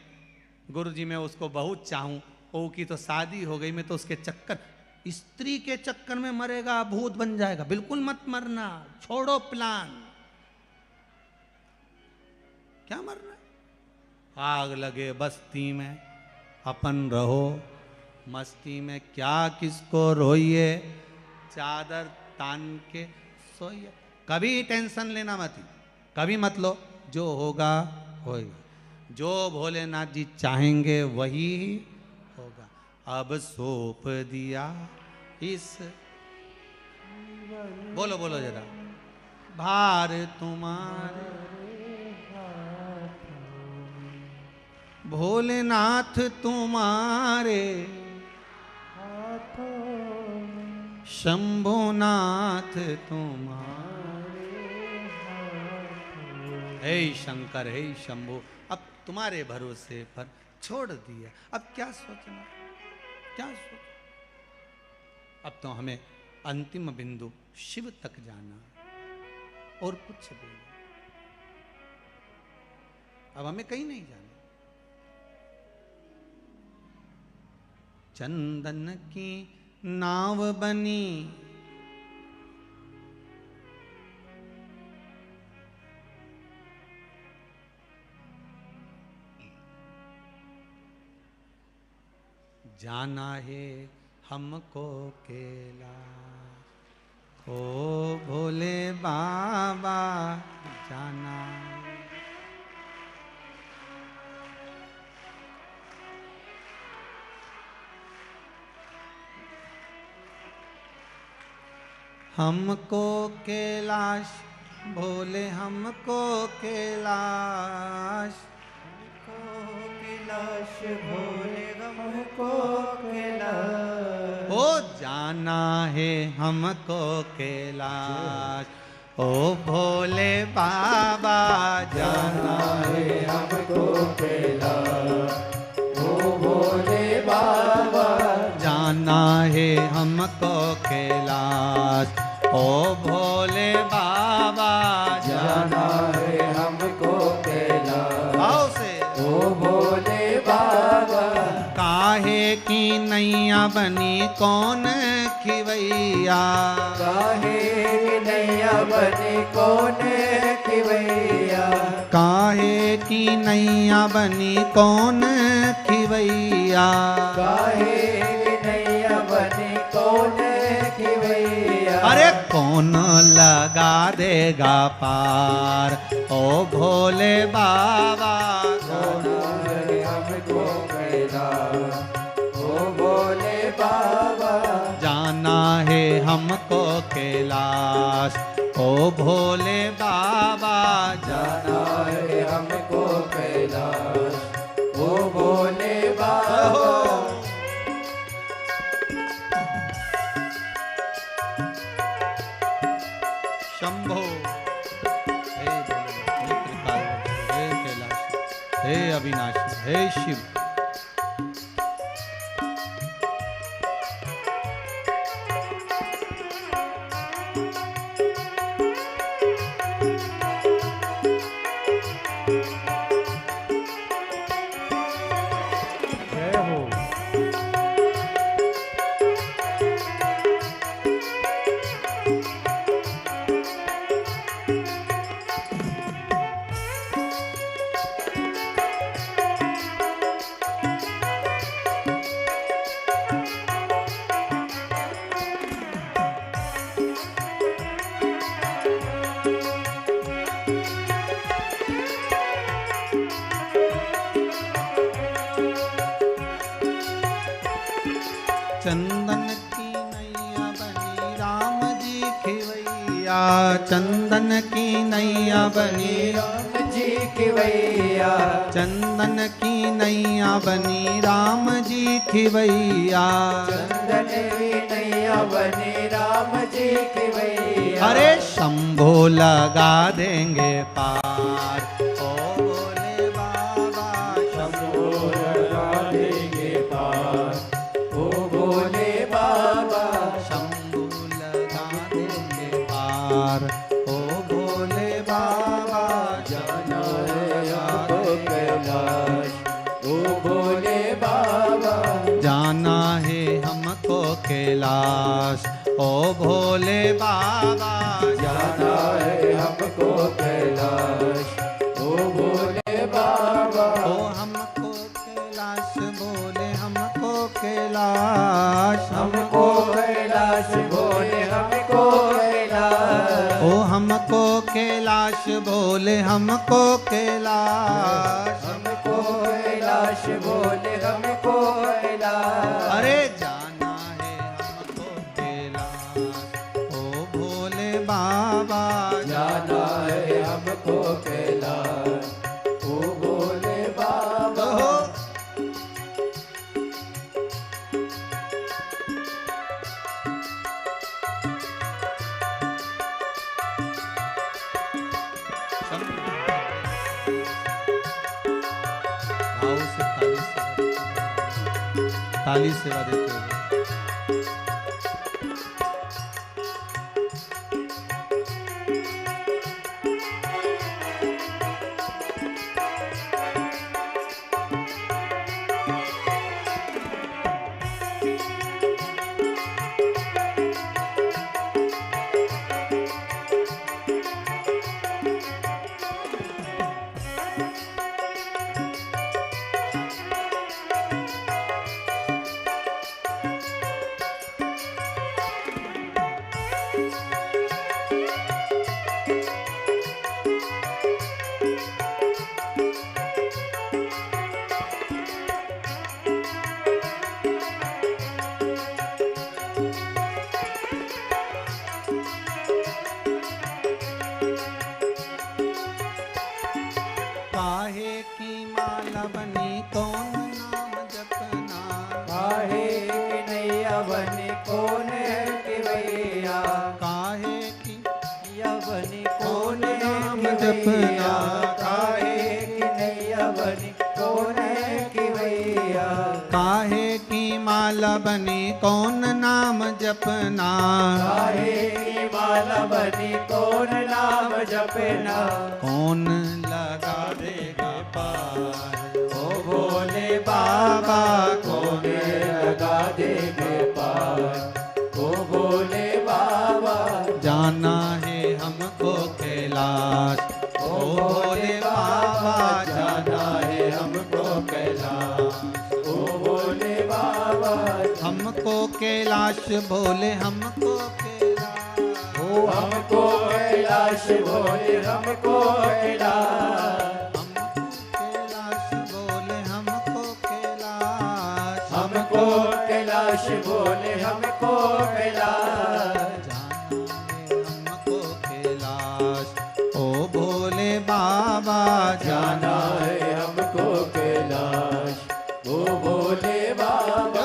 गुरुजी मैं उसको बहुत चाहूं, ओ की तो शादी हो गई, मैं तो उसके चक्कर, स्त्री के चक्कर में मरेगा, भूत बन जाएगा। बिल्कुल मत मरना, छोड़ो प्लान। क्या मरना? आग लगे बस्ती में, अपन रहो मस्ती में, क्या किसको रोइए, चादर तान के सोइए। कभी टेंशन लेना मत, कभी मत लो, जो होगा होगा, जो भोलेनाथ जी चाहेंगे वही होगा। अब सौंप दिया इस बोलो बोलो जरा, भार तुम्हारे भोलेनाथ तुम्हारे शंभुनाथ तुम्हारे। हे शंकर, हे शंभु, अब तुम्हारे भरोसे पर छोड़ दिया, अब क्या सोचना, क्या सोच। अब तो हमें अंतिम बिंदु शिव तक जाना और कुछ भी नहीं। अब हमें कहीं नहीं जाना। चंदन की नाव बनी जाना है हमको कैलाश, ओ भोले बाबा जाना। हमको कैलाश भोले, हमको कैलाश, कैलाश भोले हमको कैलाश, ओ जाना है हमको कैलाश, ओ भोले बाबा जाना है हमको कैलाश, ओ भोले बाबा जाना है हमको कैलाश, ओ भोले बाबा जाना है हमको कैलाश, आओ से ओ भोले बाबा। काहे की नैया बनी कौन खिवैया, काहे की नैया बनी कौन खिवैया, काहे की नैया बनी कौन खिवैया, काहे की नैया बनी कौन खिवैया। अरे कौन लगा देगा पार, ओ भोले बाबा जाना है हमको कैलाश, ओ भोले बाबा जाना है हमको कैलाश, ओ भोले बाबा जाना है हमको कैलाश, ओ भोले बाबा। शंभो, हे भोले, हे त्रिकाल, हे कैलाश, हे अविनाशी, हे शिव। जय हो। चंदन की नैया बनी राम जी खिवैया, चंदन की नैया बनी राम जी खिवैया, चंदन की नैया बनी राम जी खिवैया। चंदन की नैया बनी राम जी खिवैया। अरे शंभो लगा देंगे पार, ओ भोले बाबा शंभो लगा देंगे पार, ओ भोले बाबा शंभो लगा देंगे पार, ओ भोले बाबा जाना है हमको कैलाश, ओ भोले बाबा जाना है हमको कैलाश, ओ भोले बाबा जाना है हमको कैलाश, ओ भोले बाबा। ओ हमको कैलाश बोले, हमको कैलाश, हमको कैलाश बोले हमको कैलाश, ओ हमको कैलाश बोले, हमको कैलाश। हमको कैलाश बोले हमको कैलाश। अरे जाना है हमको कैलाश, ओ ताली सेवा देते हुए। काहे की माला बनी कौन नाम जपना, काहे की नैया बनी कौन है कि भैया, काहे की या बनी कौन नाम है कि जपना, भैया, काहे की नैया बनी कौन है कि भैया, काहे की माला बनी कौन नाम जपना, काहे की माला बनी कौन नाम जपना, कौन लगा देगा पार, ओ भोले बाबा कौन लगा देंगे पार, ओ भोले बाबा जाना है हमको कैलाश, ओ भोले बाबा जाना है हमको कैलाश, ओ भोले बाबा हमको कैलाश, बोले हमको कैलाश, ओ हमको कैलाश भोले हमको कैलाश, कैलाश बोले हमको कैलाश, हमको कैलाश भोले हमको कैलाश, हमको कैलाश, ओ भोले बाबा जाना है हमको कैलाश, ओ भोले बाबा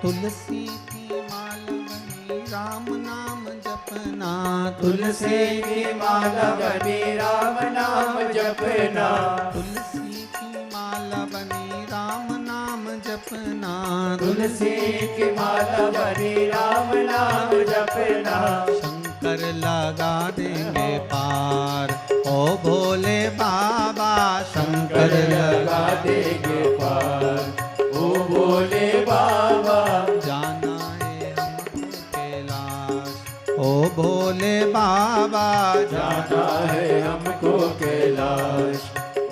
तुलसी की माला बनी राम नाम जपना, तुलसी की माला बनी राम नाम जपना, तुलसी की माला बनी राम नाम जपना, तुलसी की माला बनी राम नाम जपना, शंकर लगा देंगे पार, ओ भोले बाबा शंकर लगा देंगे पार, ओ भोले बाबा जाना है हमको कैलाश, ओ भोले बाबा जाना है हमको कैलाश,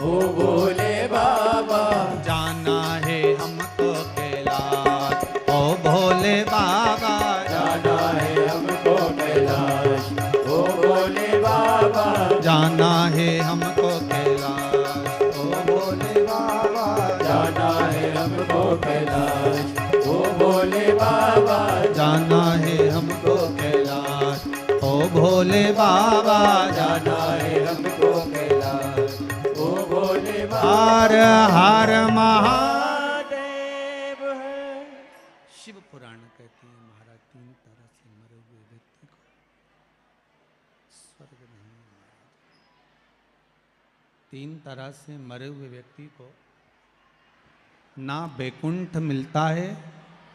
ओ भोले बाबा जाना है हमको कैलाश, ओ भोले बाबा जाना है हमको कैलाश, ओ भोले बाबा जाना है हमको कैलाश, ओ भोले बाबा जाना है हमको कैलाश, ओ भोले बाबा जाना है हमको कैलाश, ओ भोले बाबा जाना है हमको कैलाश, ओ भोले बाबा हर हर महा देव है। शिव पुराण कहते हैं महाराज तीन तरह से मरे हुए व्यक्ति को स्वर्ग नहीं मिला। तीन तरह से मरे हुए व्यक्ति को ना बैकुंठ मिलता है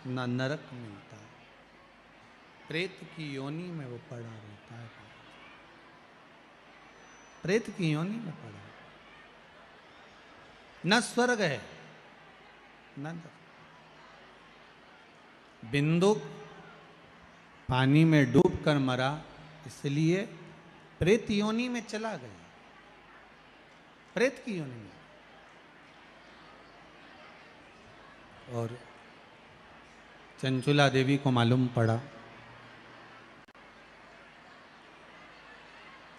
ना नरक मिलता है, प्रेत की योनि में वो पड़ा रहता है, प्रेत की योनि में पड़ा है। न स्वर्ग है न नरक। बिंदु पानी में डूबकर मरा, इसलिए प्रेत योनि में चला गया। प्रेत की योनि में। और चंचुला देवी को मालूम पड़ा,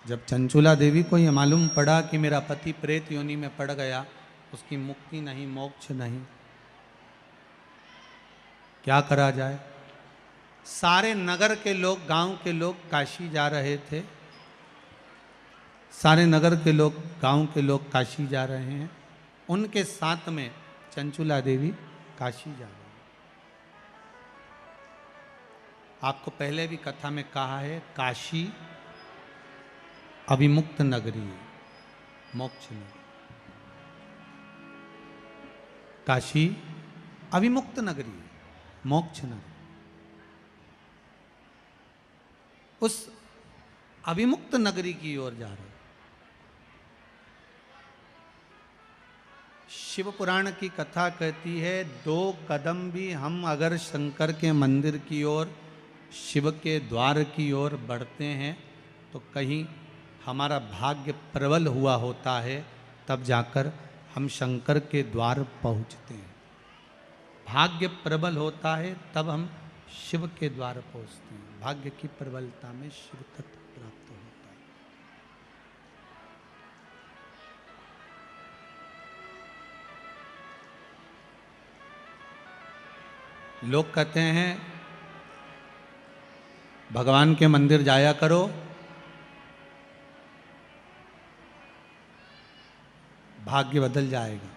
जब चंचुला देवी को यह मालूम पड़ा कि मेरा पति प्रेत योनि में पड़ गया, उसकी मुक्ति नहीं, मोक्ष नहीं, क्या करा जाए। सारे नगर के लोग, गांव के लोग काशी जा रहे थे, सारे नगर के लोग, गांव के लोग काशी जा रहे हैं, उनके साथ में चंचुला देवी काशी जा रही है। आपको पहले भी कथा में कहा है, काशी अभिमुक्त नगरी है, मोक्ष नगरी। काशी अभिमुक्त नगरी है, मोक्ष नगरी। उस अभिमुक्त नगरी की ओर जा रहे। शिव पुराण की कथा कहती है, 2 कदम भी हम अगर शंकर के मंदिर की ओर, शिव के द्वार की ओर बढ़ते हैं तो कहीं हमारा भाग्य प्रबल हुआ होता है, तब जाकर हम शंकर के द्वार पहुंचते हैं। भाग्य प्रबल होता है तब हम शिव के द्वार पहुंचते हैं। भाग्य की प्रबलता में शिव तत्व प्राप्त होता है। लोग कहते हैं भगवान के मंदिर जाया करो, भाग्य बदल जाएगा।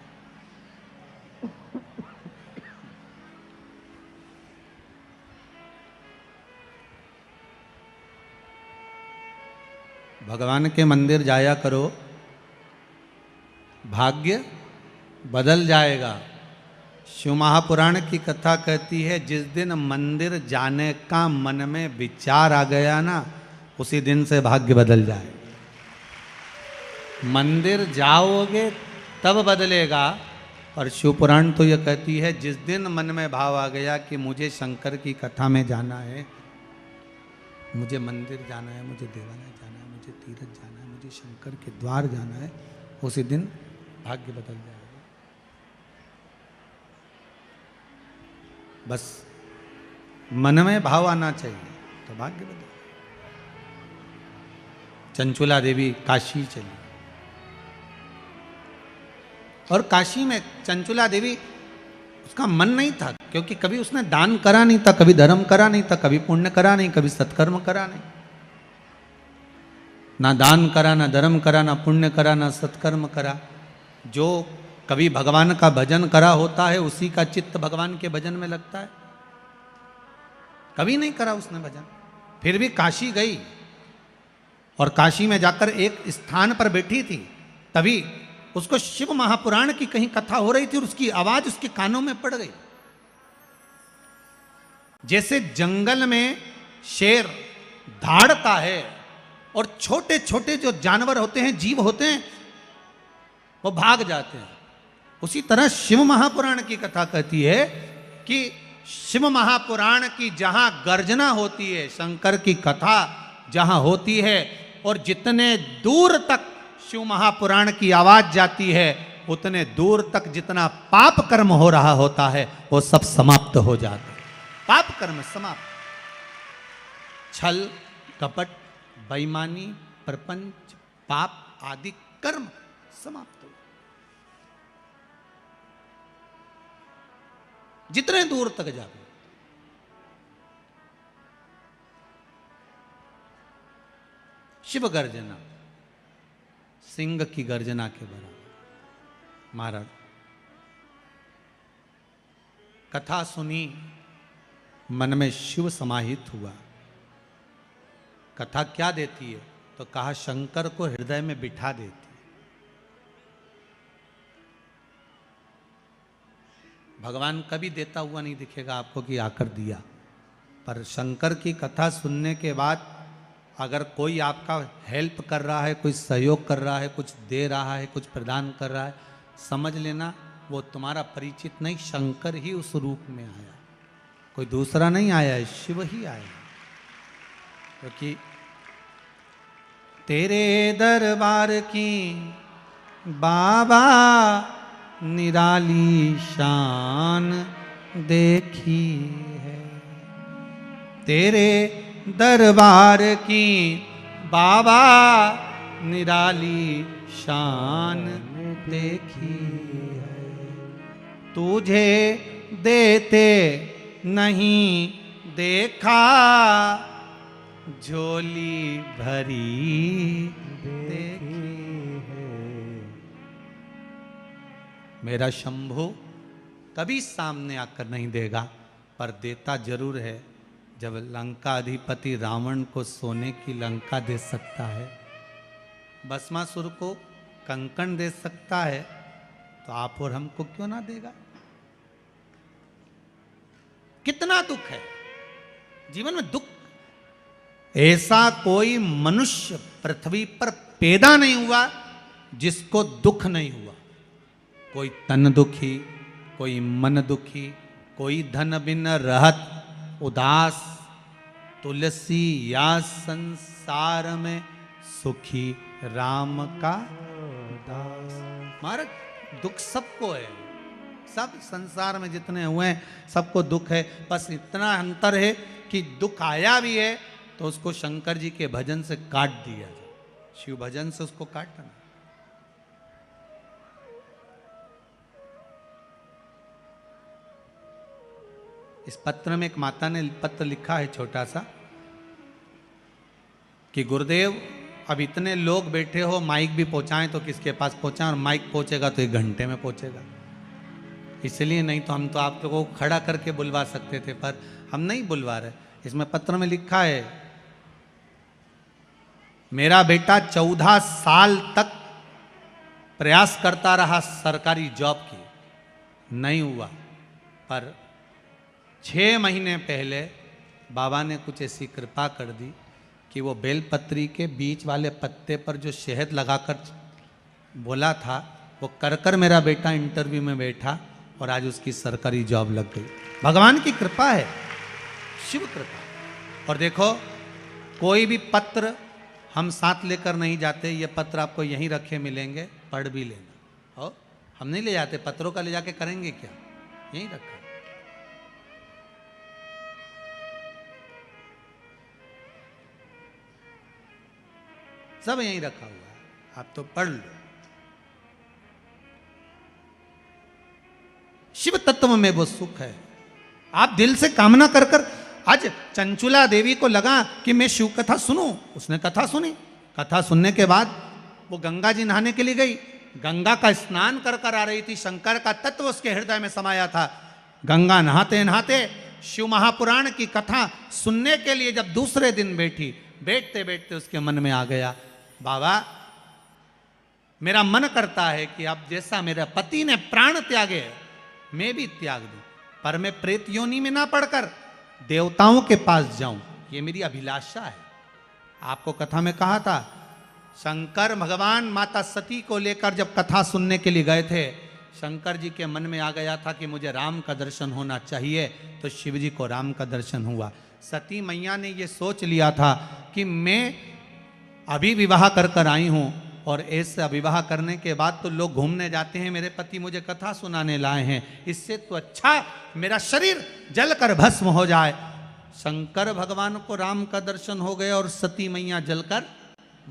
भगवान के मंदिर जाया करो, भाग्य बदल जाएगा। शिव महापुराण की कथा कहती है, जिस दिन मंदिर जाने का मन में विचार आ गया ना, उसी दिन से भाग्य बदल जाएगा। मंदिर जाओगे तब बदलेगा। और शिव पुराण तो यह कहती है, जिस दिन मन में भाव आ गया कि मुझे शंकर की कथा में जाना है, मुझे मंदिर जाना है, मुझे देवालय जाना है, मुझे तीर्थ जाना है, मुझे शंकर के द्वार जाना है, उसी दिन भाग्य बदल जाएगा। बस मन में भाव आना चाहिए तो भाग्य बदल। चंचुला देवी काशी चली, और काशी में चंचुला देवी, उसका मन नहीं था, क्योंकि कभी उसने दान करा नहीं था, कभी धर्म करा नहीं था, कभी पुण्य करा नहीं, कभी सत्कर्म करा नहीं। ना दान करा, ना धर्म करा, ना पुण्य करा, ना सत्कर्म करा। जो कभी भगवान का भजन करा होता है, उसी का चित्त भगवान के भजन में लगता है। कभी नहीं करा उसने भजन, फिर भी काशी गई, और काशी में जाकर एक स्थान पर बैठी थी, तभी उसको शिव महापुराण की कहीं कथा हो रही थी, और उसकी आवाज उसके कानों में पड़ गई। जैसे जंगल में शेर धाड़ता है और छोटे छोटे जो जानवर होते हैं, जीव होते हैं, वो भाग जाते हैं, उसी तरह शिव महापुराण की कथा कहती है कि शिव महापुराण की जहां गर्जना होती है, शंकर की कथा जहां होती है, और जितने दूर तक शिव महापुराण की आवाज जाती है, उतने दूर तक जितना पाप कर्म हो रहा होता है, वो सब समाप्त हो जाता है। पाप कर्म समाप्त, छल कपट बेईमानी प्रपंच पाप आदि कर्म समाप्त हो। जितने दूर तक जाओ, शिव गर्जना सिंह की गर्जना के बराबर। महाराज कथा सुनी, मन में शिव समाहित हुआ। कथा क्या देती है? तो कहा शंकर को हृदय में बिठा देती। भगवान कभी देता हुआ नहीं दिखेगा आपको कि आकर दिया, पर शंकर की कथा सुनने के बाद अगर कोई आपका हेल्प कर रहा है, कोई सहयोग कर रहा है, कुछ दे रहा है, कुछ प्रदान कर रहा है, समझ लेना वो तुम्हारा परिचित नहीं, शंकर ही उस रूप में आया, कोई दूसरा नहीं आया है, शिव ही आया। क्योंकि तेरे दरबार की बाबा निराली शान देखी है, तेरे दरबार की बाबा निराली शान देखी है। तुझे देते नहीं देखा, झोली भरी देखी है। मेरा शंभू कभी सामने आकर नहीं देगा, पर देता जरूर है। जब लंका अधिपति रावण को सोने की लंका दे सकता है, भस्मासुर को कंकण दे सकता है, तो आप और हमको क्यों ना देगा। कितना दुख है जीवन में। दुख ऐसा कोई मनुष्य पृथ्वी पर पैदा नहीं हुआ जिसको दुख नहीं हुआ। कोई तन दुखी, कोई मन दुखी, कोई धन बिन रहत उदास, तुलसी या संसार में सुखी राम का दास। महाराज दुख सबको है, सब संसार में जितने हुए हैं सबको दुख है। बस इतना अंतर है कि दुख आया भी है तो उसको शंकर जी के भजन से काट दिया जाए, शिव भजन से उसको काटना। इस पत्र में एक माता ने पत्र लिखा है छोटा सा कि गुरुदेव अब इतने लोग बैठे हो, माइक भी पहुंचाएं तो किसके पास पहुंचाएं, और माइक पहुंचेगा तो 1 घंटे में पहुंचेगा। इसलिए नहीं तो हम तो आप लोगों को खड़ा करके बुलवा सकते थे, पर हम नहीं बुलवा रहे। इसमें पत्र में लिखा है, मेरा बेटा 14 साल तक प्रयास करता रहा सरकारी जॉब की, नहीं हुआ, पर 6 महीने पहले बाबा ने कुछ ऐसी कृपा कर दी कि वो बेलपत्री के बीच वाले पत्ते पर जो शहद लगाकर बोला था, वो कर कर मेरा बेटा इंटरव्यू में बैठा और आज उसकी सरकारी जॉब लग गई। भगवान की कृपा है, शिव कृपा। और देखो कोई भी पत्र हम साथ लेकर नहीं जाते, ये पत्र आपको यहीं रखे मिलेंगे, पढ़ भी लेना। और हम नहीं ले जाते, पत्रों का ले जाके करेंगे क्या, यहीं रखा। सब यहीं रखा हुआ है, आप तो पढ़ लो। शिव तत्व में वो सुख है। आप दिल से कामना कर कर, आज चंचुला देवी को लगा कि मैं शिव कथा सुनूं, उसने कथा सुनी। कथा सुनने के बाद वो गंगा जी नहाने के लिए गई, गंगा का स्नान कर कर आ रही थी, शंकर का तत्व उसके हृदय में समाया था। गंगा नहाते नहाते शिव महापुराण की कथा सुनने के लिए जब दूसरे दिन बैठी, बैठते बैठते उसके मन में आ गया, बाबा मेरा मन करता है कि अब जैसा मेरे पति ने प्राण त्यागे मैं भी त्याग दूं, पर मैं प्रेत योनि में ना पड़कर देवताओं के पास जाऊं, ये मेरी अभिलाषा है। आपको कथा में कहा था, शंकर भगवान माता सती को लेकर जब कथा सुनने के लिए गए थे, शंकर जी के मन में आ गया था कि मुझे राम का दर्शन होना चाहिए, तो शिव जी को राम का दर्शन हुआ। सती मैया ने ये सोच लिया था कि मैं अभी विवाह कर कर आई हूं, और ऐसे विवाह करने के बाद तो लोग घूमने जाते हैं, मेरे पति मुझे कथा सुनाने लाए हैं, इससे तो अच्छा मेरा शरीर जलकर भस्म हो जाए। शंकर भगवान को राम का दर्शन हो गया और सती मैया जलकर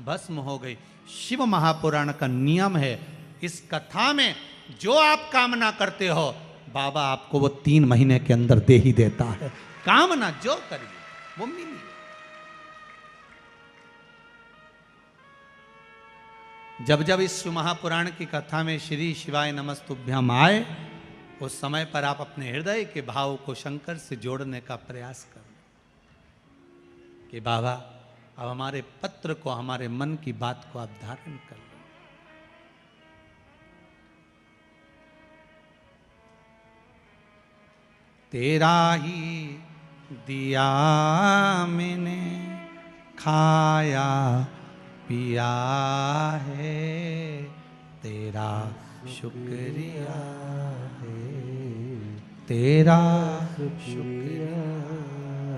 भस्म हो गई। शिव महापुराण का नियम है, इस कथा में जो आप कामना करते हो बाबा आपको वो 3 महीने के अंदर दे ही देता है। कामना जो करिए वो मिली। जब जब इस शिव महापुराण की कथा में श्री शिवाय नमस्तुभ्यम आए, उस समय पर आप अपने हृदय के भाव को शंकर से जोड़ने का प्रयास करें कि बाबा अब हमारे पत्र को, हमारे मन की बात को आप धारण कर लो। तेरा ही दिया मैंने खाया पिया है, तेरा शुक्रिया है, तेरा शुक्रिया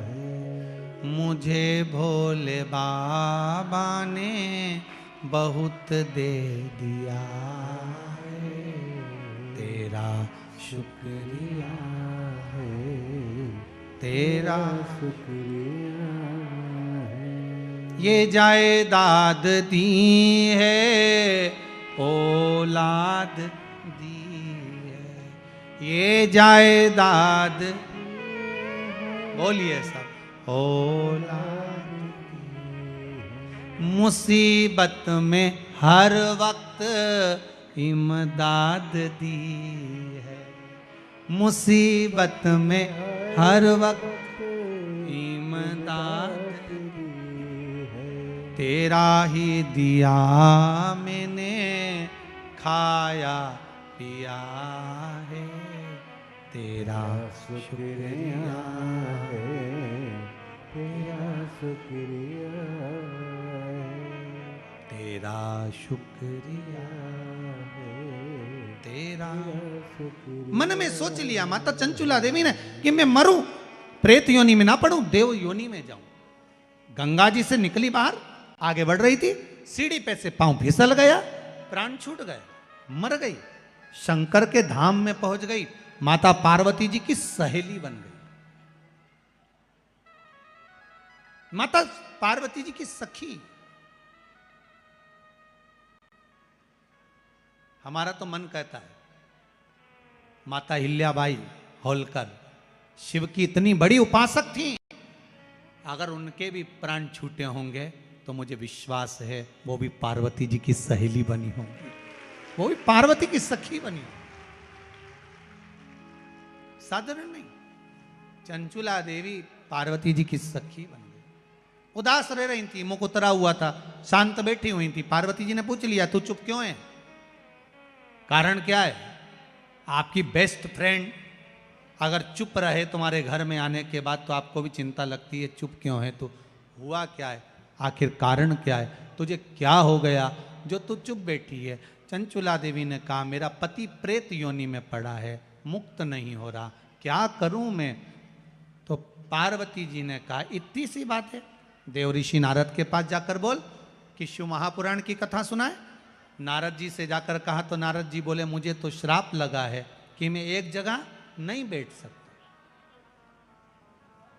है। मुझे भोले बाबा ने बहुत दे दिया है, तेरा शुक्रिया है, तेरा शुक्रिया है। ये जायदाद दी है, औलाद दी है, ये जायदाद बोलिए सब, औलाद मुसीबत में हर वक्त इमदाद दी है, मुसीबत में हर वक्त इमदाद तेरा ही दिया मैंने खाया पिया है, तेरा शुक्रिया है, तेरा शुक्रिया है, तेरा शुक्रिया है, तेरा शुक्रिया। मन में सोच लिया माता चंचुला देवी ने कि मैं मरूं, प्रेत योनि में ना पड़ूं, देव योनि में जाऊं। गंगा जी से निकली बाहर, आगे बढ़ रही थी, सीढ़ी पे से पांव फिसल गया, प्राण छूट गए, मर गई। शंकर के धाम में पहुंच गई, माता पार्वती जी की सहेली बन गई, माता पार्वती जी की सखी। हमारा तो मन कहता है माता हिल्याबाई होलकर शिव की इतनी बड़ी उपासक थी, अगर उनके भी प्राण छूटे होंगे तो मुझे विश्वास है वो भी पार्वती जी की सहेली बनी होंगी, वो भी पार्वती की सखी बनी होंगी, साधारण नहीं। चंचुला देवी पार्वती जी की सखी बन गई। उदास रह रही थी, मुख उतरा हुआ था, शांत बैठी हुई थी। पार्वती जी ने पूछ लिया तू चुप क्यों है, कारण क्या है? आपकी बेस्ट फ्रेंड अगर चुप रहे तुम्हारे घर में आने के बाद तो आपको भी चिंता लगती है, चुप क्यों है तू, हुआ क्या है, आखिर कारण क्या है, तुझे क्या हो गया जो तू चुप बैठी है? चंचुला देवी ने कहा मेरा पति प्रेत योनि में पड़ा है, मुक्त नहीं हो रहा, क्या करूं मैं? तो पार्वती जी ने कहा इतनी सी बात है, देव ऋषि नारद के पास जाकर बोल कि शिव महापुराण की कथा सुनाए। नारद जी से जाकर कहा तो नारद जी बोले मुझे तो श्राप लगा है कि मैं एक जगह नहीं बैठ सकता।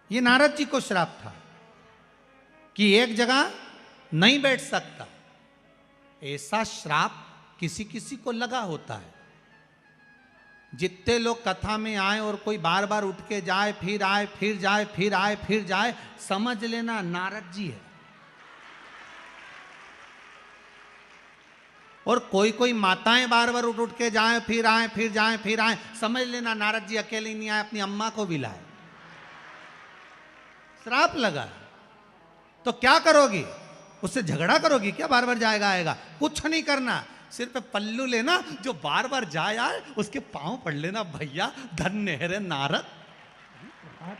ये नारद जी को श्राप था कि एक जगह नहीं बैठ सकता। ऐसा श्राप किसी किसी को लगा होता है। जितने लोग कथा में आए और कोई बार बार उठ के जाए, फिर आए, फिर जाए, फिर आए, फिर जाए, समझ लेना नारद जी है। और कोई कोई माताएं बार बार उठ उठ के जाए, फिर आए, फिर जाए, फिर आए, समझ लेना नारद जी अकेले नहीं आए, अपनी अम्मा को भी लाए। श्राप लगा तो क्या करोगी? उससे झगड़ा करोगी क्या? बार बार जाएगा आएगा? कुछ नहीं करना, सिर्फ पल्लू लेना, जो बार बार जाए आए उसके पांव पड़ लेना, भैया धन्य है रे नारद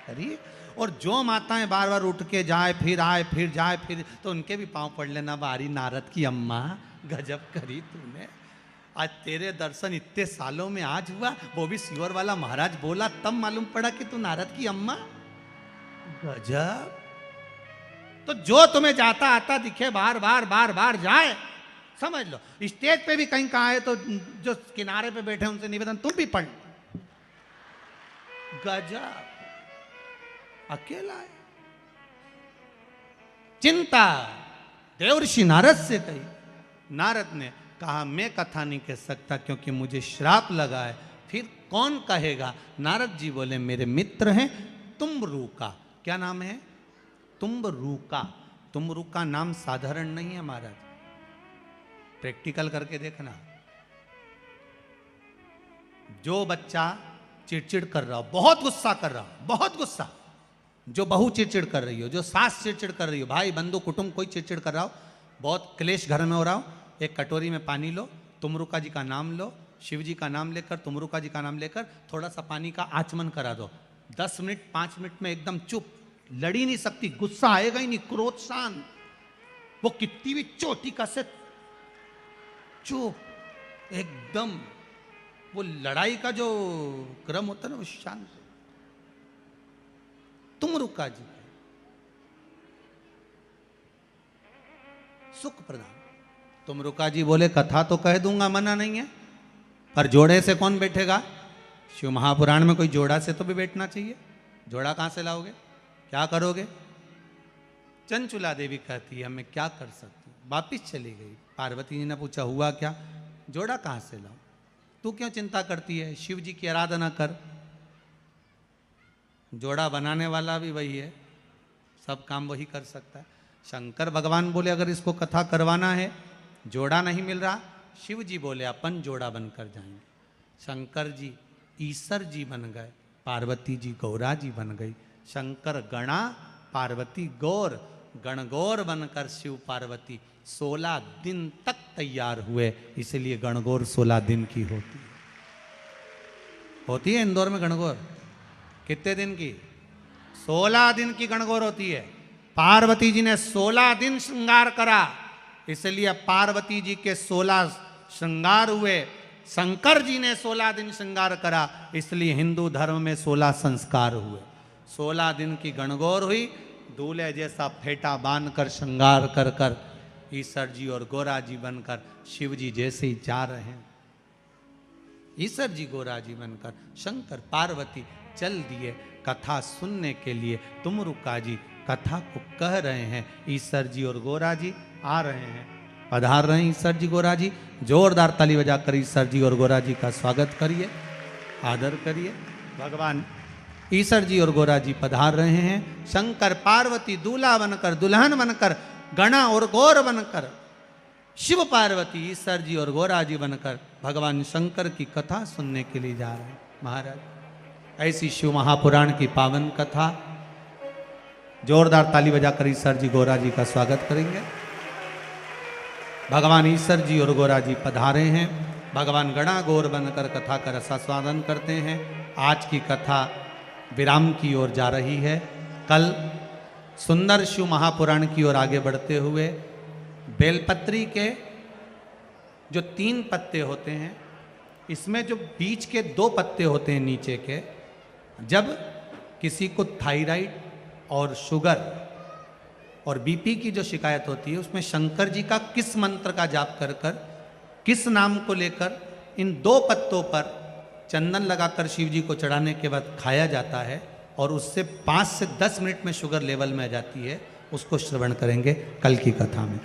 करिए। और जो माताएं बार बार उठ के जाए, फिर आए, फिर जाए, फिर, तो उनके भी पांव पड़ लेना, बारी नारद की अम्मा गजब करी तूने, आज तेरे दर्शन इतने सालों में आज हुआ, वो भी सियोर वाला महाराज बोला तब मालूम पड़ा कि तू नारद की अम्मा, गजब। तो जो तुम्हें जाता आता दिखे, बार बार बार बार जाए, समझ लो। स्टेज पे भी कहीं कहा है तो जो किनारे पे बैठे उनसे निवेदन तुम भी पढ़, गजब, अकेला है। चिंता देवर्षि नारद से कही। नारद ने कहा मैं कथा नहीं कह सकता क्योंकि मुझे श्राप लगा है। फिर कौन कहेगा? नारद जी बोले मेरे मित्र हैं तुम्बरू का। क्या नाम है? तुम्बरू का। तुम्बरू का नाम साधारण नहीं है महाराज, प्रैक्टिकल करके देखना। जो बच्चा चिड़चिड़ कर रहा हो, बहुत गुस्सा कर रहा हो, बहुत गुस्सा, जो बहू चिड़चिड़ कर रही हो, जो सास चिड़चिड़ कर रही हो, भाई बंधु कुटुंब कोई चिड़चिड़ कर रहा हो, बहुत क्लेश घर में हो रहा हो, एक कटोरी में पानी लो, तुमरुका जी का नाम लो, शिव जी का नाम लेकर, तुमरुका जी का नाम लेकर थोड़ा सा पानी का आचमन करा दो। 10 मिनट 5 मिनट में एकदम चुप, लड़ी नहीं सकती, गुस्सा आएगा ही नहीं, क्रोध शांत, वो कितनी भी चोटी का से चुप, एकदम वो लड़ाई का जो क्रम होता है ना वो शांत। तुमरुका जी सुख प्रदान। तुम रुका जी बोले कथा तो कह दूंगा, मना नहीं है, पर जोड़े से कौन बैठेगा? शिव महापुराण में कोई जोड़ा से तो भी बैठना चाहिए। जोड़ा कहाँ से लाओगे? क्या करोगे? चंचुला देवी कहती है मैं क्या कर सकती हूँ, वापिस चली गई। पार्वती जी ने पूछा हुआ क्या? जोड़ा कहाँ से लाऊं? तू क्यों चिंता करती है, शिव जी की आराधना कर। जोड़ा बनाने वाला भी वही है, सब काम वही कर सकता है। शंकर भगवान बोले अगर इसको कथा करवाना है, जोड़ा नहीं मिल रहा, शिव जी बोले अपन जोड़ा बनकर जाएंगे। शंकर जी ईश्वर जी बन गए, पार्वती जी गौरा जी बन गई। शंकर गणा, पार्वती गौर, गणगौर बनकर शिव पार्वती 16 दिन तक तैयार हुए, इसलिए गणगौर 16 दिन की होती है इंदौर में गणगौर। कितने दिन की? 16 दिन की गणगौर होती है। पार्वती जी ने 16 दिन श्रृंगार करा, इसलिए पार्वती जी के 16 श्रृंगार हुए। शंकर जी ने 16 दिन श्रृंगार करा, इसलिए हिंदू धर्म में 16 संस्कार हुए। 16 दिन की गणगौर हुई, दूल्हे जैसा फेटा बांधकर श्रृंगार कर कर ईश्वर जी और गोरा जी बनकर शिव जी जैसे ही जा रहे हैं। ईश्वर जी गोरा जी बनकर शंकर पार्वती चल दिए कथा सुनने के लिए। तुम रुका जी कथा को कह रहे हैं, ईश्वर जी और गोरा जी आ रहे हैं, पधार रहे हैं ईश्वर जी गोरा जी। जोरदार ताली बजाकर ईश्वर जी और गोरा जी का स्वागत करिए, आदर करिए। भगवान ईश्वर जी और गोरा जी पधार रहे हैं। शंकर पार्वती दूल्हा बनकर, दुल्हन बनकर, गणा और गौर बनकर, शिव पार्वती ईश्वर जी और गोरा जी बनकर भगवान शंकर की कथा सुनने के लिए जा रहे हैं। महाराज ऐसी शिव महापुराण की पावन कथा, जोरदार ताली बजाकर ईश्वर जी गोरा जी का स्वागत करेंगे। भगवान ईश्वर जी और गोरा जी पधारे हैं। भगवान गणा गौर बनकर कथा का रसास्वादन करते हैं। आज की कथा विराम की ओर जा रही है। कल सुंदर शिव महापुराण की ओर आगे बढ़ते हुए बेलपत्री के जो 3 पत्ते होते हैं, इसमें जो बीच के 2 पत्ते होते हैं नीचे के, जब किसी को थायराइड और शुगर और बीपी की जो शिकायत होती है, उसमें शंकर जी का किस मंत्र का जाप कर कर, किस नाम को लेकर इन 2 पत्तों पर चंदन लगाकर शिव जी को चढ़ाने के बाद खाया जाता है और उससे 5 से 10 मिनट में शुगर लेवल में आ जाती है, उसको श्रवण करेंगे कल की कथा में।